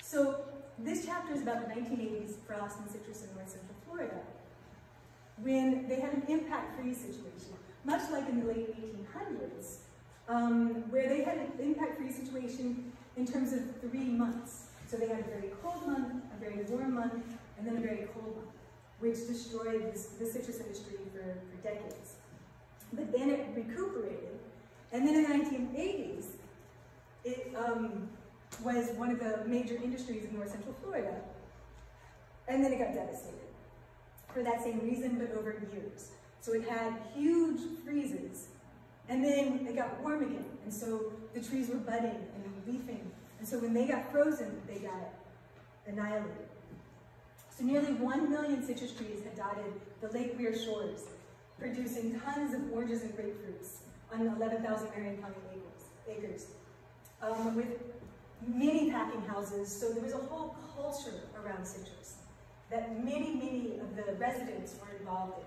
So this chapter is about the 1980s for Austin citrus in North Central Florida, when they had an impact-free situation, much like in the late 1800s, where they had an impact-free situation in terms of 3 months. So they had a very cold month, a very warm month, and then a very cold month, which destroyed the citrus industry for decades. But then it recuperated, and then in the 1980s, it was one of the major industries in North Central Florida, and then it got devastated for that same reason, but over years. So it had huge freezes, and then it got warm again, and so the trees were budding and leafing, and so when they got frozen, they got annihilated. So nearly 1 million citrus trees had dotted the Lake Weir shores, producing tons of oranges and grapefruits on 11,000 Marion County acres, with many packing houses. So there was a whole culture around citrus that many of the residents were involved in.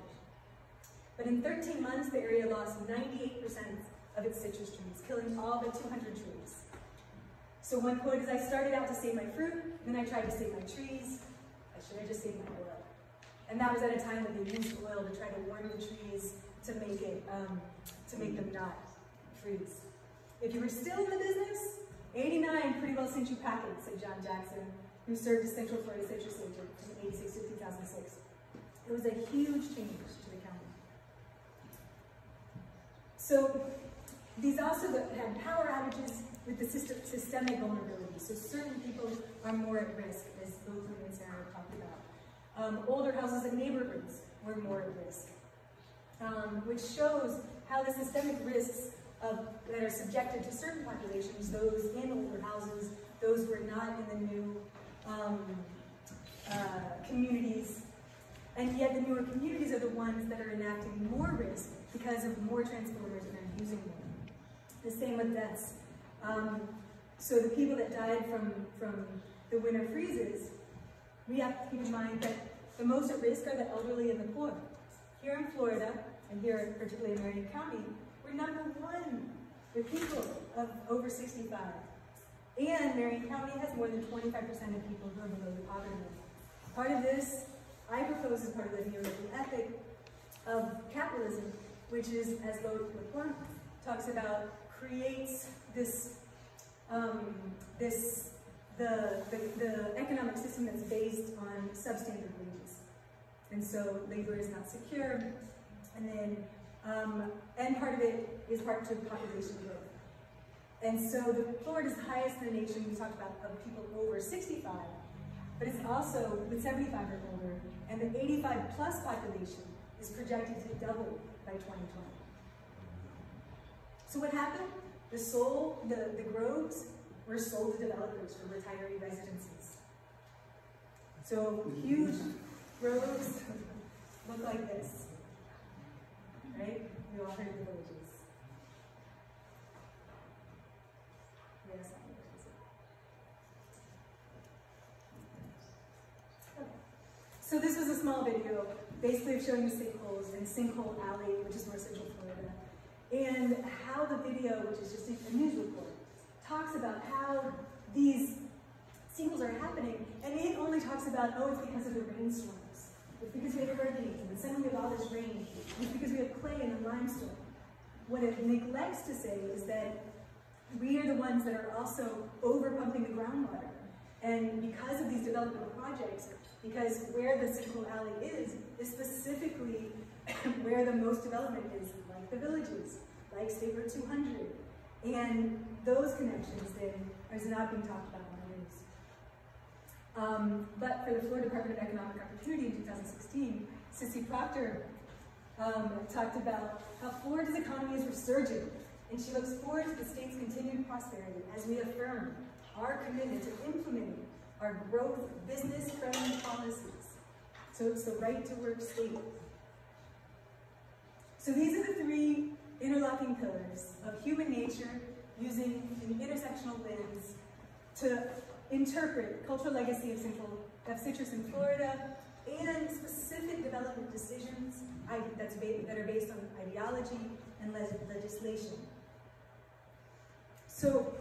But in 13 months, the area lost 98% of its citrus trees, killing all but 200 trees. So one quote is, "I started out to save my fruit, then I tried to save my trees. I should have just saved my oil." And that was at a time when they used oil to try to warm the trees to make them not freeze. "If you were still in the business, 89 pretty well sent you packing," said John Jackson, who served as Central Florida Citrus Agent from 1986 to 2006. It was a huge change to the county. So these also had power outages with the systemic vulnerability. So certain people are more at risk, as both Lynn and Sarah talked about. Older houses and neighborhoods were more at risk, which shows how the systemic risks that are subjected to certain populations, those in older houses, those who are not in the new communities, and yet the newer communities are the ones that are enacting more risk because of more transformers and are using them. The same with deaths. So the people that died from the winter freezes, we have to keep in mind that the most at risk are the elderly and the poor. Here in Florida, and here particularly in Marion County, we're #1 with people of over 65. And Marion County has more than 25% of people who are below the poverty line. Part of this, I propose, as part of the neoliberal ethic of capitalism, which is, as Laporte talks about, creates this, the economic system that's based on substandard wages. And so labor is not secure, and then, and part of it is part to population growth. And so Florida's highest in the nation, we talked about, of people over 65, but it's also with 75 or older, and the 85 plus population is projected to double by 2020. So what happened? The groves were sold to developers for retiree residences. So huge groves look like this, right? We all heard of the villages. Yes, I know. Okay. So this was a small video, basically of showing the sinkholes in Sinkhole Alley, which is North Central Florida, and how the video, which is just a news report, talks about how these sinkholes are happening, and it only talks about, oh, it's because of the rainstorms. It's because we have hurricanes, and suddenly we have all this rain. It's because we have clay and limestone. What it neglects to say is that we are the ones that are also over-pumping the groundwater. And because of these development projects, because where the Sinkhole Alley is specifically where the most development is, like the villages, like State Road 200. And those connections then are not being talked about in the news. But for the Florida Department of Economic Opportunity in 2016, Sissy Proctor talked about how Florida's economy is resurgent, and she looks forward to the state's continued prosperity as we affirm our commitment to implementing our growth business-friendly policies. So it's the right to work state. So these are the three interlocking pillars of human nature using an intersectional lens to interpret cultural legacy of citrus in Florida and specific development decisions that are based on ideology and legislation. So,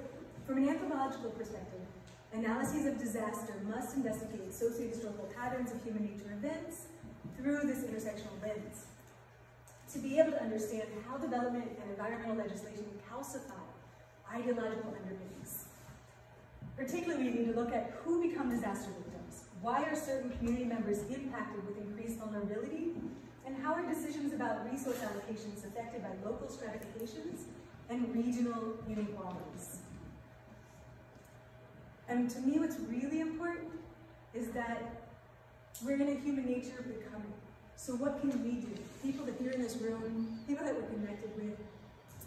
from an anthropological perspective, analyses of disaster must investigate socio-historical patterns of human nature events through this intersectional lens, to be able to understand how development and environmental legislation calcify ideological underpinnings. Particularly, we need to look at who become disaster victims, why are certain community members impacted with increased vulnerability, and how are decisions about resource allocations affected by local stratifications and regional inequalities. And to me, what's really important is that we're in a human nature becoming. So what can we do? People that here in this room, people that we're connected with,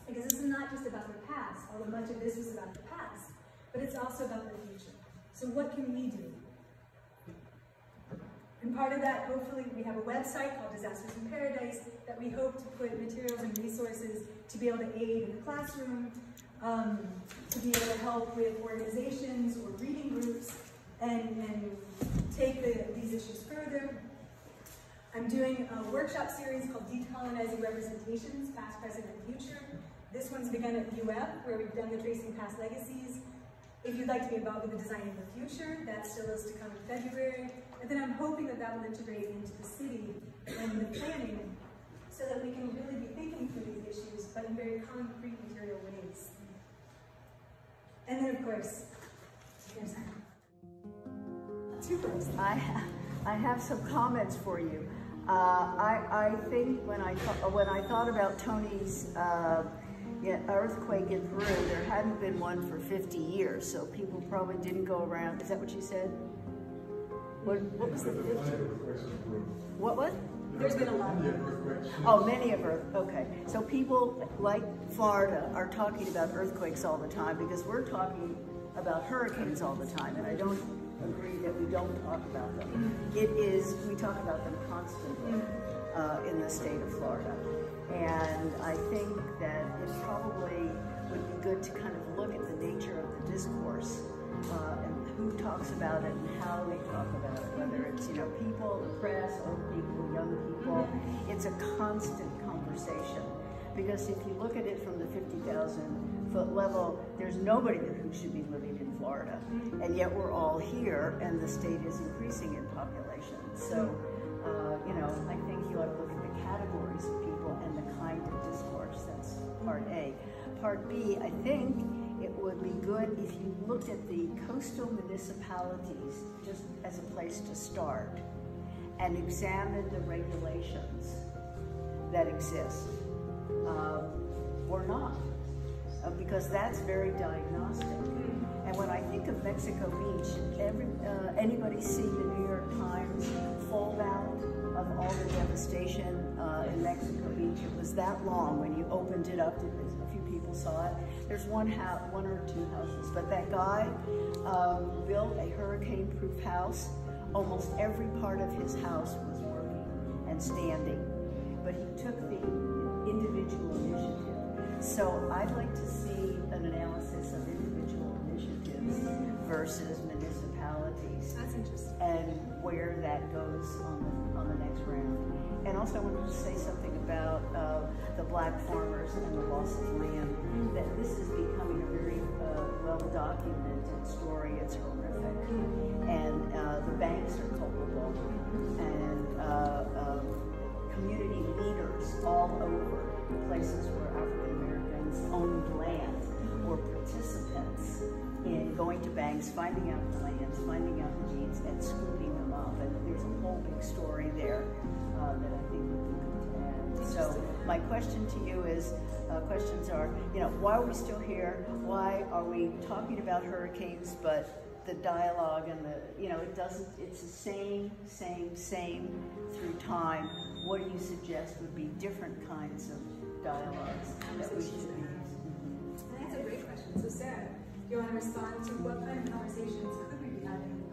because this is not just about the past, although much of this is about the past, but it's also about the future. So what can we do? And part of that, hopefully, we have a website called Disasters in Paradise that we hope to put materials and resources to be able to aid in the classroom, to be able to help with organizations or reading groups, and take these issues further. I'm doing a workshop series called Decolonizing Representations, Past, Present, and Future. This one's begun at UF, where we've done the Tracing Past Legacies. If you'd like to be involved with the Designing the Future, that still is to come in February. And then I'm hoping that that will integrate into the city and the planning so that we can really be thinking through these issues, but in very concrete, material ways. And then, of course, here's I have some comments for you. I think when I thought about Tony's earthquake in Peru, there hadn't been one for 50 years, so people probably didn't go around. Is that what you said? What was the 50? What? There's been a lot. Oh, many of earth. Okay, so people like Florida are talking about earthquakes all the time because we're talking about hurricanes all the time, and I don't agree that we don't talk about them. We talk about them constantly in the state of Florida. And I think that it probably would be good to kind of look at the nature of the discourse and who talks about it and how they talk about it, whether it's, people, the press, old people, young people. It's a constant conversation. Because if you look at it from the 50,000-foot level, there's nobody who should be living in Florida. And yet we're all here, and the state is increasing in population. So, I think you ought to look at the categories of people and the kind of discourse. That's part A. Part B, I think it would be good if you looked at the coastal municipalities just as a place to start and examined the regulations that exist. Or not. because that's very diagnostic. And when I think of Mexico Beach, anybody see the New York Times fold-out of all the devastation in Mexico Beach? It was that long when you opened it up. A few people saw it. There's one or two houses, but that guy built a hurricane-proof house. Almost every part of his house was working and standing, but he took the individual initiative. So I'd like to see an analysis of individual initiatives versus municipalities. That's interesting. And where that goes on the next round. And also I wanted to say something about the black farmers and the loss of land. That this is becoming a very well-documented story. It's horrific. And the banks are culpable. And community leaders all over places where African Americans owned land or participants in going to banks, finding out the lands, finding out the deeds, and scooping them up. And there's a whole big story there that I think would be good to add. So my question to you is, questions are, why are we still here? Why are we talking about hurricanes, but the dialogue and it's the same through time. What do you suggest would be different kinds of dialogues that we should be using? That's a great question. So Sarah, do you want to respond to what kind of conversations could we be having?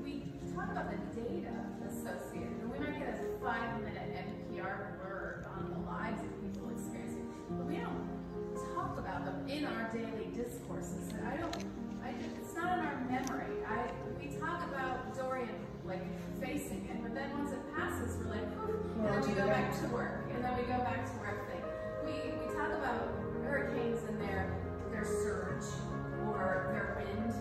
We talk about the data associated, and we might get a 5-minute NPR blurb on the lives of people experiencing, but we don't talk about them in our daily discourses. It's not in our memory. We talk about Durian facing it, but then once it passes, we're like, whew, and then we go back to work, and then we go back to our thing. We talk about hurricanes and their surge, or their wind,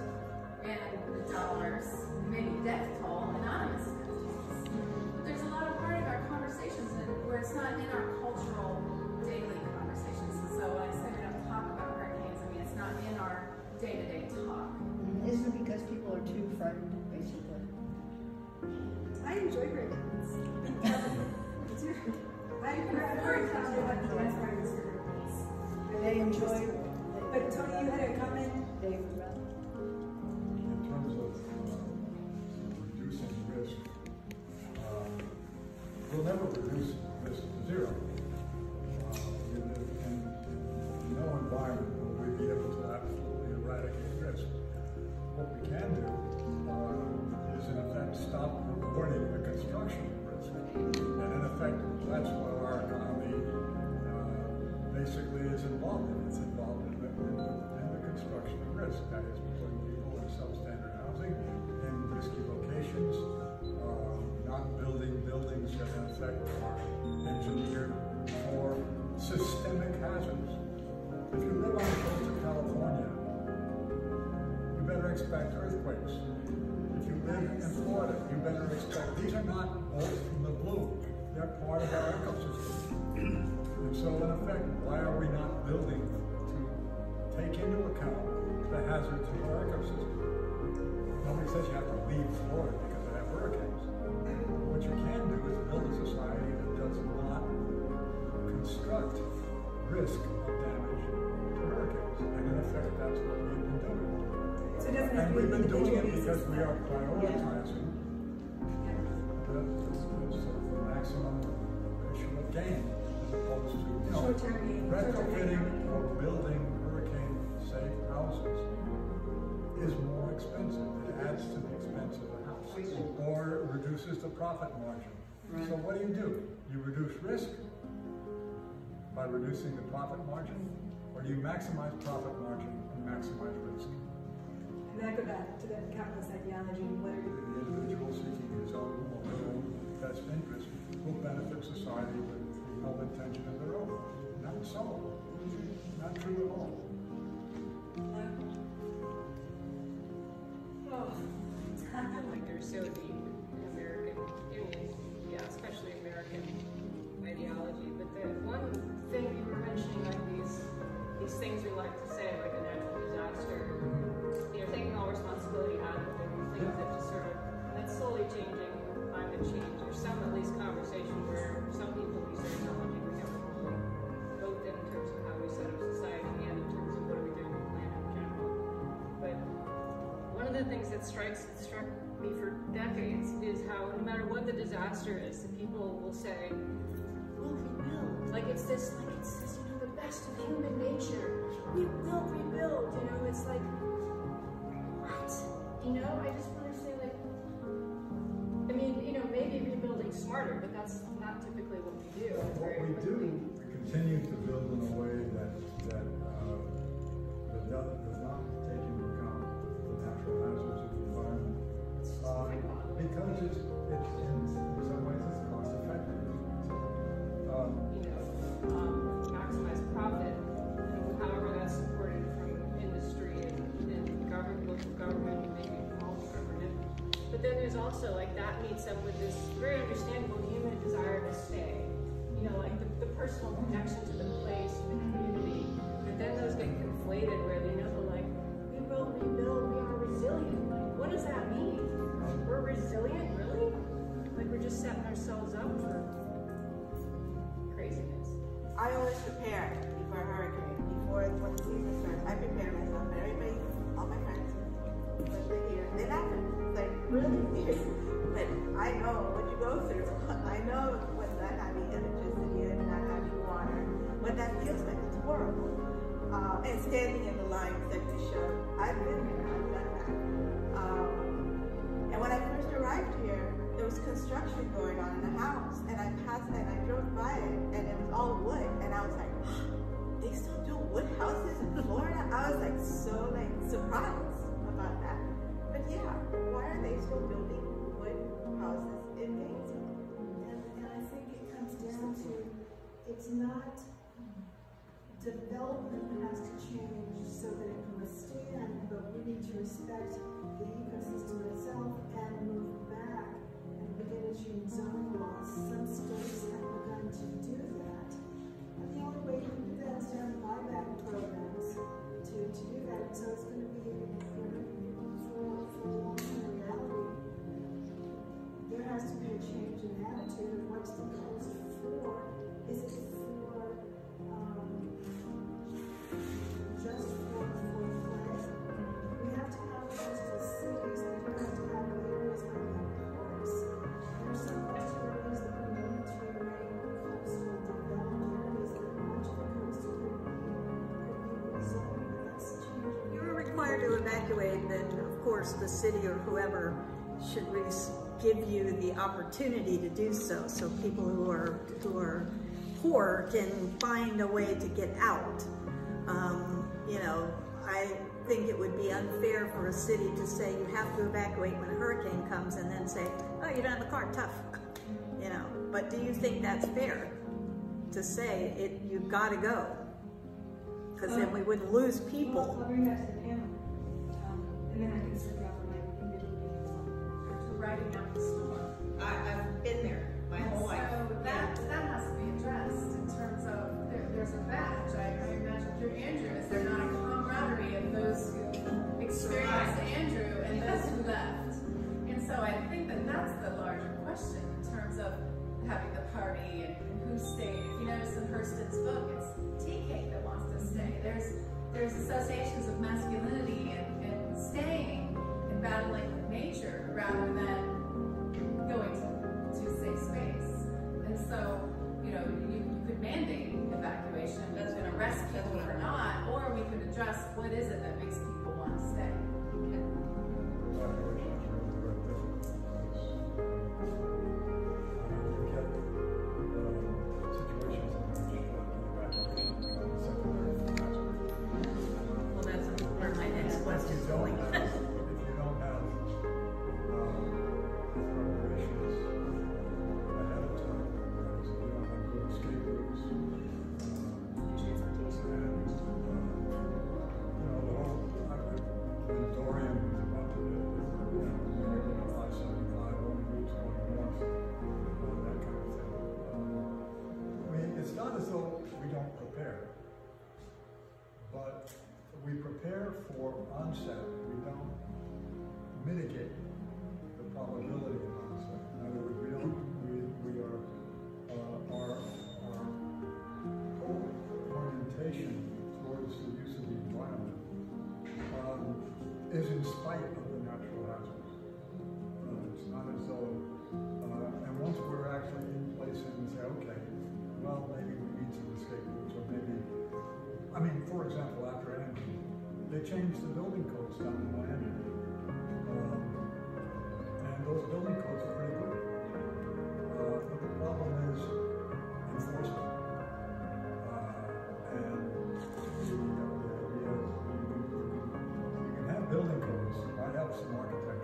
and the dollars, maybe death toll, anonymous death tolls. But there's a lot of part of our conversations where it's not in our cultural daily conversations. And so when I say we don't talk about hurricanes, I mean it's not in our day-to-day talk. Isn't it because people are too frightened, basically? I enjoy hurricanes. I've heard about the dance parties for hurricanes. They enjoy. But Tony, you had a comment? David, In terms of reducing risk, we'll never reduce risk to zero. In no environment will we be able to absolutely eradicate risk. What we can do is, in effect, stop rewarding the construction of risk. And in effect, that's what our economy basically is involved in. It's involved in the construction of risk. That is, putting people in substandard housing, in risky locations, not building buildings that in effect are engineered for systemic hazards. If you live on the coast of California, you better expect earthquakes. If you live in Florida, you better expect, these are not bolts from the blue. They're part of our ecosystem. And so in effect, why are we not building to take into account the hazards of our ecosystem? Nobody says you have to leave Florida because they have hurricanes. What you can do is build a society that does not construct risk of damage to hurricanes. And in effect, that's what we've been doing. So it doesn't have And to be we've been doing it individual because we are basis. prioritizing the sort of the maximum issue of gain, as opposed to Short-term gain. retrofitting or building hurricane-safe houses is more expensive. It adds to the expense of the house, or it reduces the profit margin. So what do? You reduce risk by reducing the profit margin, or do you maximize profit margin and maximize risk? And that go back to the capitalist ideology. What are The individual seeking his own or her own best interest will benefit society with no intention of their own. Not so. Not true at all. I like they're so deep in American, especially American ideology. But the one thing you were mentioning, like these things we like to say, like a natural disaster, taking all responsibility out of it, and things that just sort of, that's slowly changing, climate change. There's some at least conversation where some people we say, no, I think we have to really, both in terms of how we set up society and in terms of of the things that struck me for decades is how no matter what the disaster is, the people will say, we'll rebuild. Like it's this, you know, the best of human nature. We will rebuild, you know, it's like, what? You know, I just want to say like, I mean, you know, maybe rebuilding smarter, but that's not typically what we do. What we do, we continue to build in a way that does not take into account the natural hazards of the environment. Because it's in some ways it's cost effective. Maximize profit, however that's supported from industry and government, local government, maybe all government. But then there's also like that meets up with this very understandable human desire to stay. You know, like the personal connection to the place, the community. But then those get conflated where they know like, we will rebuild, we are resilient. Like, what does that mean? We're resilient, really? Like we're just setting ourselves up for craziness. I always prepare before a hurricane, when the season starts. I prepare myself. Everybody, all my friends, when they're here, they laugh at me. It's like, really? But I know what you go through. I know what not having electricity and not having water, what that feels like. It's horrible. And standing in the lines that you show. I've been there. I've done that. And when I first arrived here, there was construction going on in the house, and I passed and I drove by it, and it was all wood, and I was like, they still do wood houses in Florida? I was like so like surprised about that. But yeah, why are they still building wood houses in Gainesville? And I think it comes down to, it's not development has to change so that it can withstand, but we need to respect the ecosystem itself and move back and begin to change zoning laws. Some states have begun to do that. And the only way you can do that is to have buyback programs to do that. So it's going to be, you know, for long-term reality, there has to be a change in attitude of what's the cost for. Is it for just for play? We have to have coastal cities. We don't have to have areas like parks. There's some coastal areas that we need to remain coastal developed areas, and much of the coast could be rezoned, but that's changing. You were required to evacuate, then of course the city or whoever should give you the opportunity to do so, so people who are poor can find a way to get out. You know, I think it would be unfair for a city to say you have to evacuate when a hurricane comes and then say, oh, you don't have a car, tough. You know, but do you think that's fair to say you've got to go? Because then we wouldn't lose people. I'll bring that to the panel, and then I can sit down with my individual meetings on Riding out the storm. I've been there my whole life. So that has to be addressed in terms of there's a badge. I imagine through Andrew, is there not a camaraderie of those who experienced Andrew and those who left? And so I think that's the larger question in terms of having the party and who stayed. If you notice in Hurston's book, it's tea cake that wants to stay. There's associations of masculinity and staying and battling with nature rather than going to a safe space. And so, you know, you could mandate evacuation, that's going to arrest people or not, or we could address what is it that makes people want to stay. Well, that's where my next question is going. If you don't have preparations ahead of time, so you don't have good escape routes, when Durian was about to hit, 575, only routes going north, that kind of thing. I mean, it's not as though we don't prepare, but we prepare for onset. We don't mitigate the probability of onset. In other words, we are our whole orientation towards the use of the environment is in spite of the hazards. It's not as though, and once we're actually in place and we say, okay, well, maybe we need some escape routes, or maybe, I mean, for example, after Andrew, they changed the building codes down in Miami. And those building codes are pretty good. But the problem is enforcement. And you can have building codes. I have some architect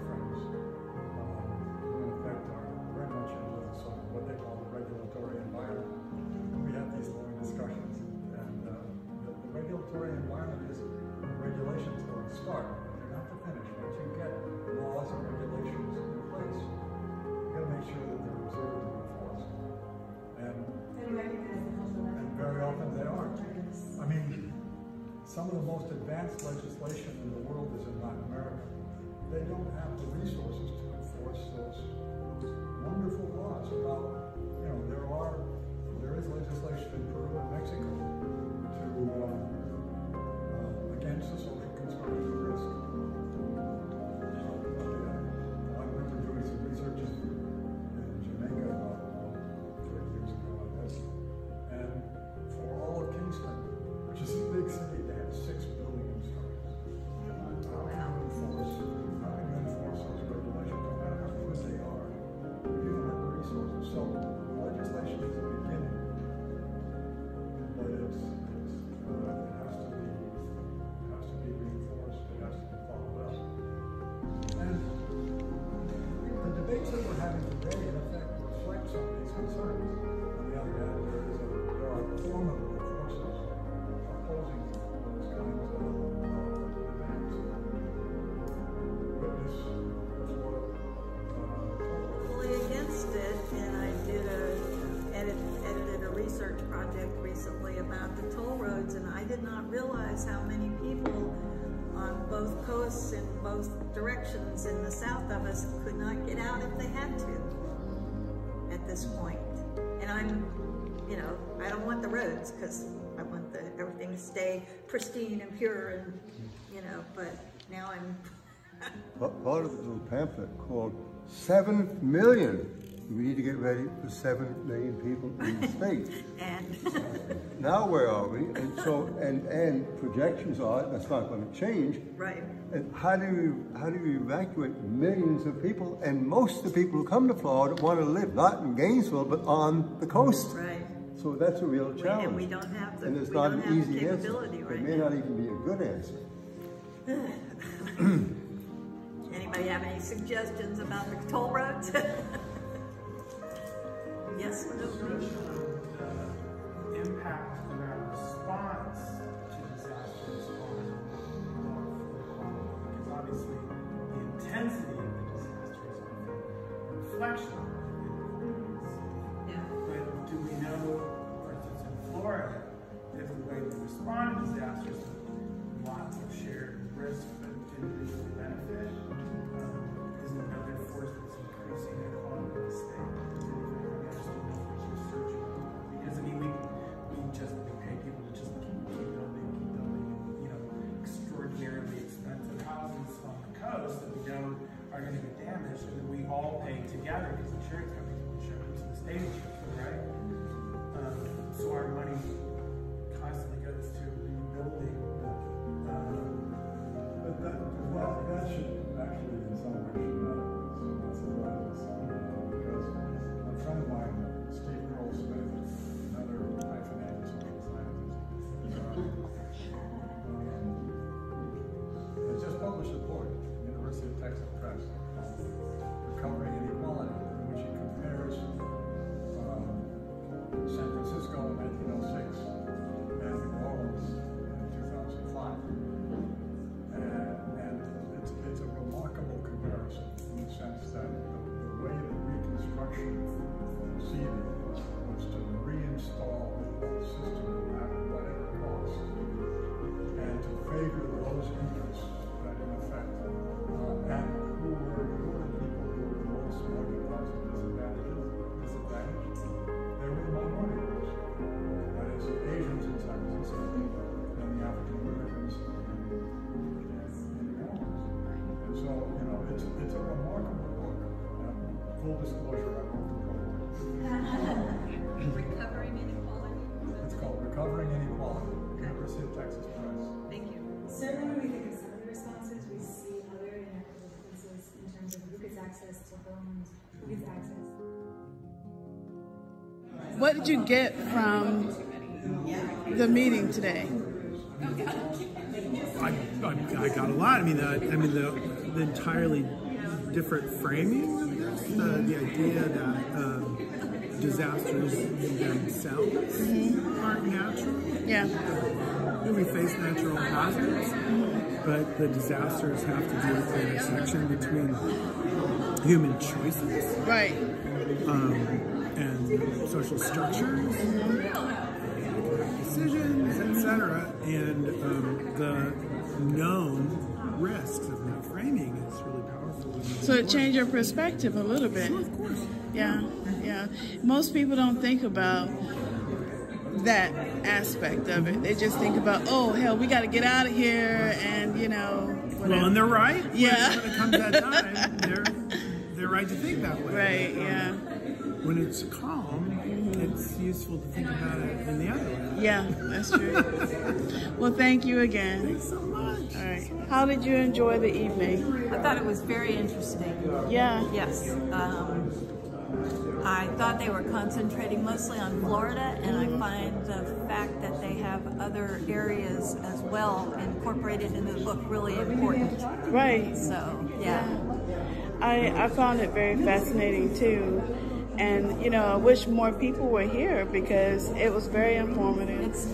friends who in effect are very much into sort of what they call the regulatory environment. We have these long discussions, and the regulatory environment is the regulations don't start. They're not to finish. Once you get laws and regulations in place, you got to make sure that they're observed and enforced. And very often they aren't. I mean, some of the most advanced legislation in the world is in Latin America. They don't have the resources to enforce those wonderful laws about, you know, there is legislation in Peru and Mexico to against the social construction of risk. I remember doing some research in Jamaica about 30 years ago on this, and for all of Kingston, which is a big city, they had 6 building instructors. How do you enforce those regulations, no matter how good they are, if you don't have the resources? So legislation is the beginning, but it has to be reinforced. It has to be followed up. And the debates that we're having today, in effect, reflect some of these concerns. On the other hand, there are formidable forces opposing those kinds of demands. Witness fully against it, and I edited a research project recently about the toll roads, and I did not realize how many people on both coasts in both directions in the south of us could not get out if they had to at this point. And I'm, you know, I don't want the roads because I want everything to stay pristine and pure, and you know, but now I'm part of the little pamphlet called 7 million. We need to get ready for 7 million people in the state. and now where are we? And so, and projections are that's not going to change. right. And how do you evacuate millions of people? And most of the people who come to Florida want to live not in Gainesville but on the coast. Right. So that's a real challenge. And we don't have the, and it's we not don't an have the easy answer. capability right It may now. not even be a good answer. Anybody have any suggestions about the toll roads? Yes or no? The impact of our response to disasters on because obviously the intensity of the disaster is a reflection of it. Yeah. But do we know, for instance, in Florida, if the way we respond to disasters with lots of shared risk that individually benefit is another force that's increasing the quality of the state? Because I mean, we pay people to just keep building, you know, extraordinarily expensive houses on the coast that we know are going to get damaged, and then we all pay together because insurance companies will insure them, so the state insures them, right? So our money constantly goes to rebuilding. But that should actually, in some way, should not surprise us, because a friend of mine, Steve Kroll Smith, another hyphenated social scientist, has just published a book at the University of Texas Press called Recovering Inequality, in which he compares San Francisco in 1906 and New Orleans in 2005. And it's a remarkable comparison in the sense that the way that Reconstruction proceeded was to reinstall the system at whatever cost, and to favor those interests that in effect, and who were the people full disclosure, I wrote the code. Recovering inequality. It's called Recovering Inequality, University of Texas Press. Thank you. Certainly when we think of some of the responses, we see other inequitable differences in terms of who gets access to homes, who gets access. What did you get from the meeting today? I got a lot. I mean, the entirely different framing of this, the idea that disasters themselves aren't natural. Yeah. We face natural hazards, but the disasters have to do with the intersection between human choices, Right. And social structures, decisions, etc., and the known risks of that framing is really powerful. So it changed your perspective a little bit. Sure, of course. Yeah, yeah. Most people don't think about that aspect of it. They just think about, oh, hell, we got to get out of here, and, you know, whatever. Well, and they're right. Yeah. When it comes to that time, they're right to think that way. Right, yeah. When it's calm, it's useful to think about it in the other way. Yeah, that's true. Well, thank you again. Thanks so much. All right. How did you enjoy the evening? I thought it was very interesting. Yeah. Yes. I thought they were concentrating mostly on Florida, and I find the fact that they have other areas as well incorporated into the book really important. Right. So, yeah. I found it very fascinating too. And, you know, I wish more people were here because it was very informative. It's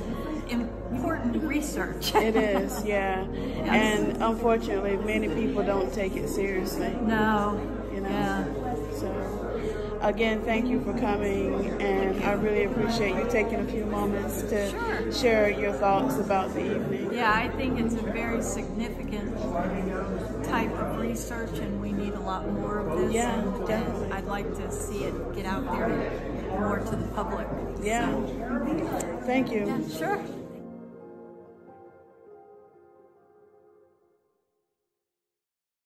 important research. It is, yeah. Yes. And unfortunately, many people don't take it seriously. No. You know? Yeah. So, again, thank you for coming, and I really appreciate you taking a few moments to share your thoughts about the evening. Yeah, I think it's a very significant type of research, and we need a lot more of this. Yeah, and definitely. I'd like to see it get out there more to the public. Yeah. So. Thank you. Yeah, sure.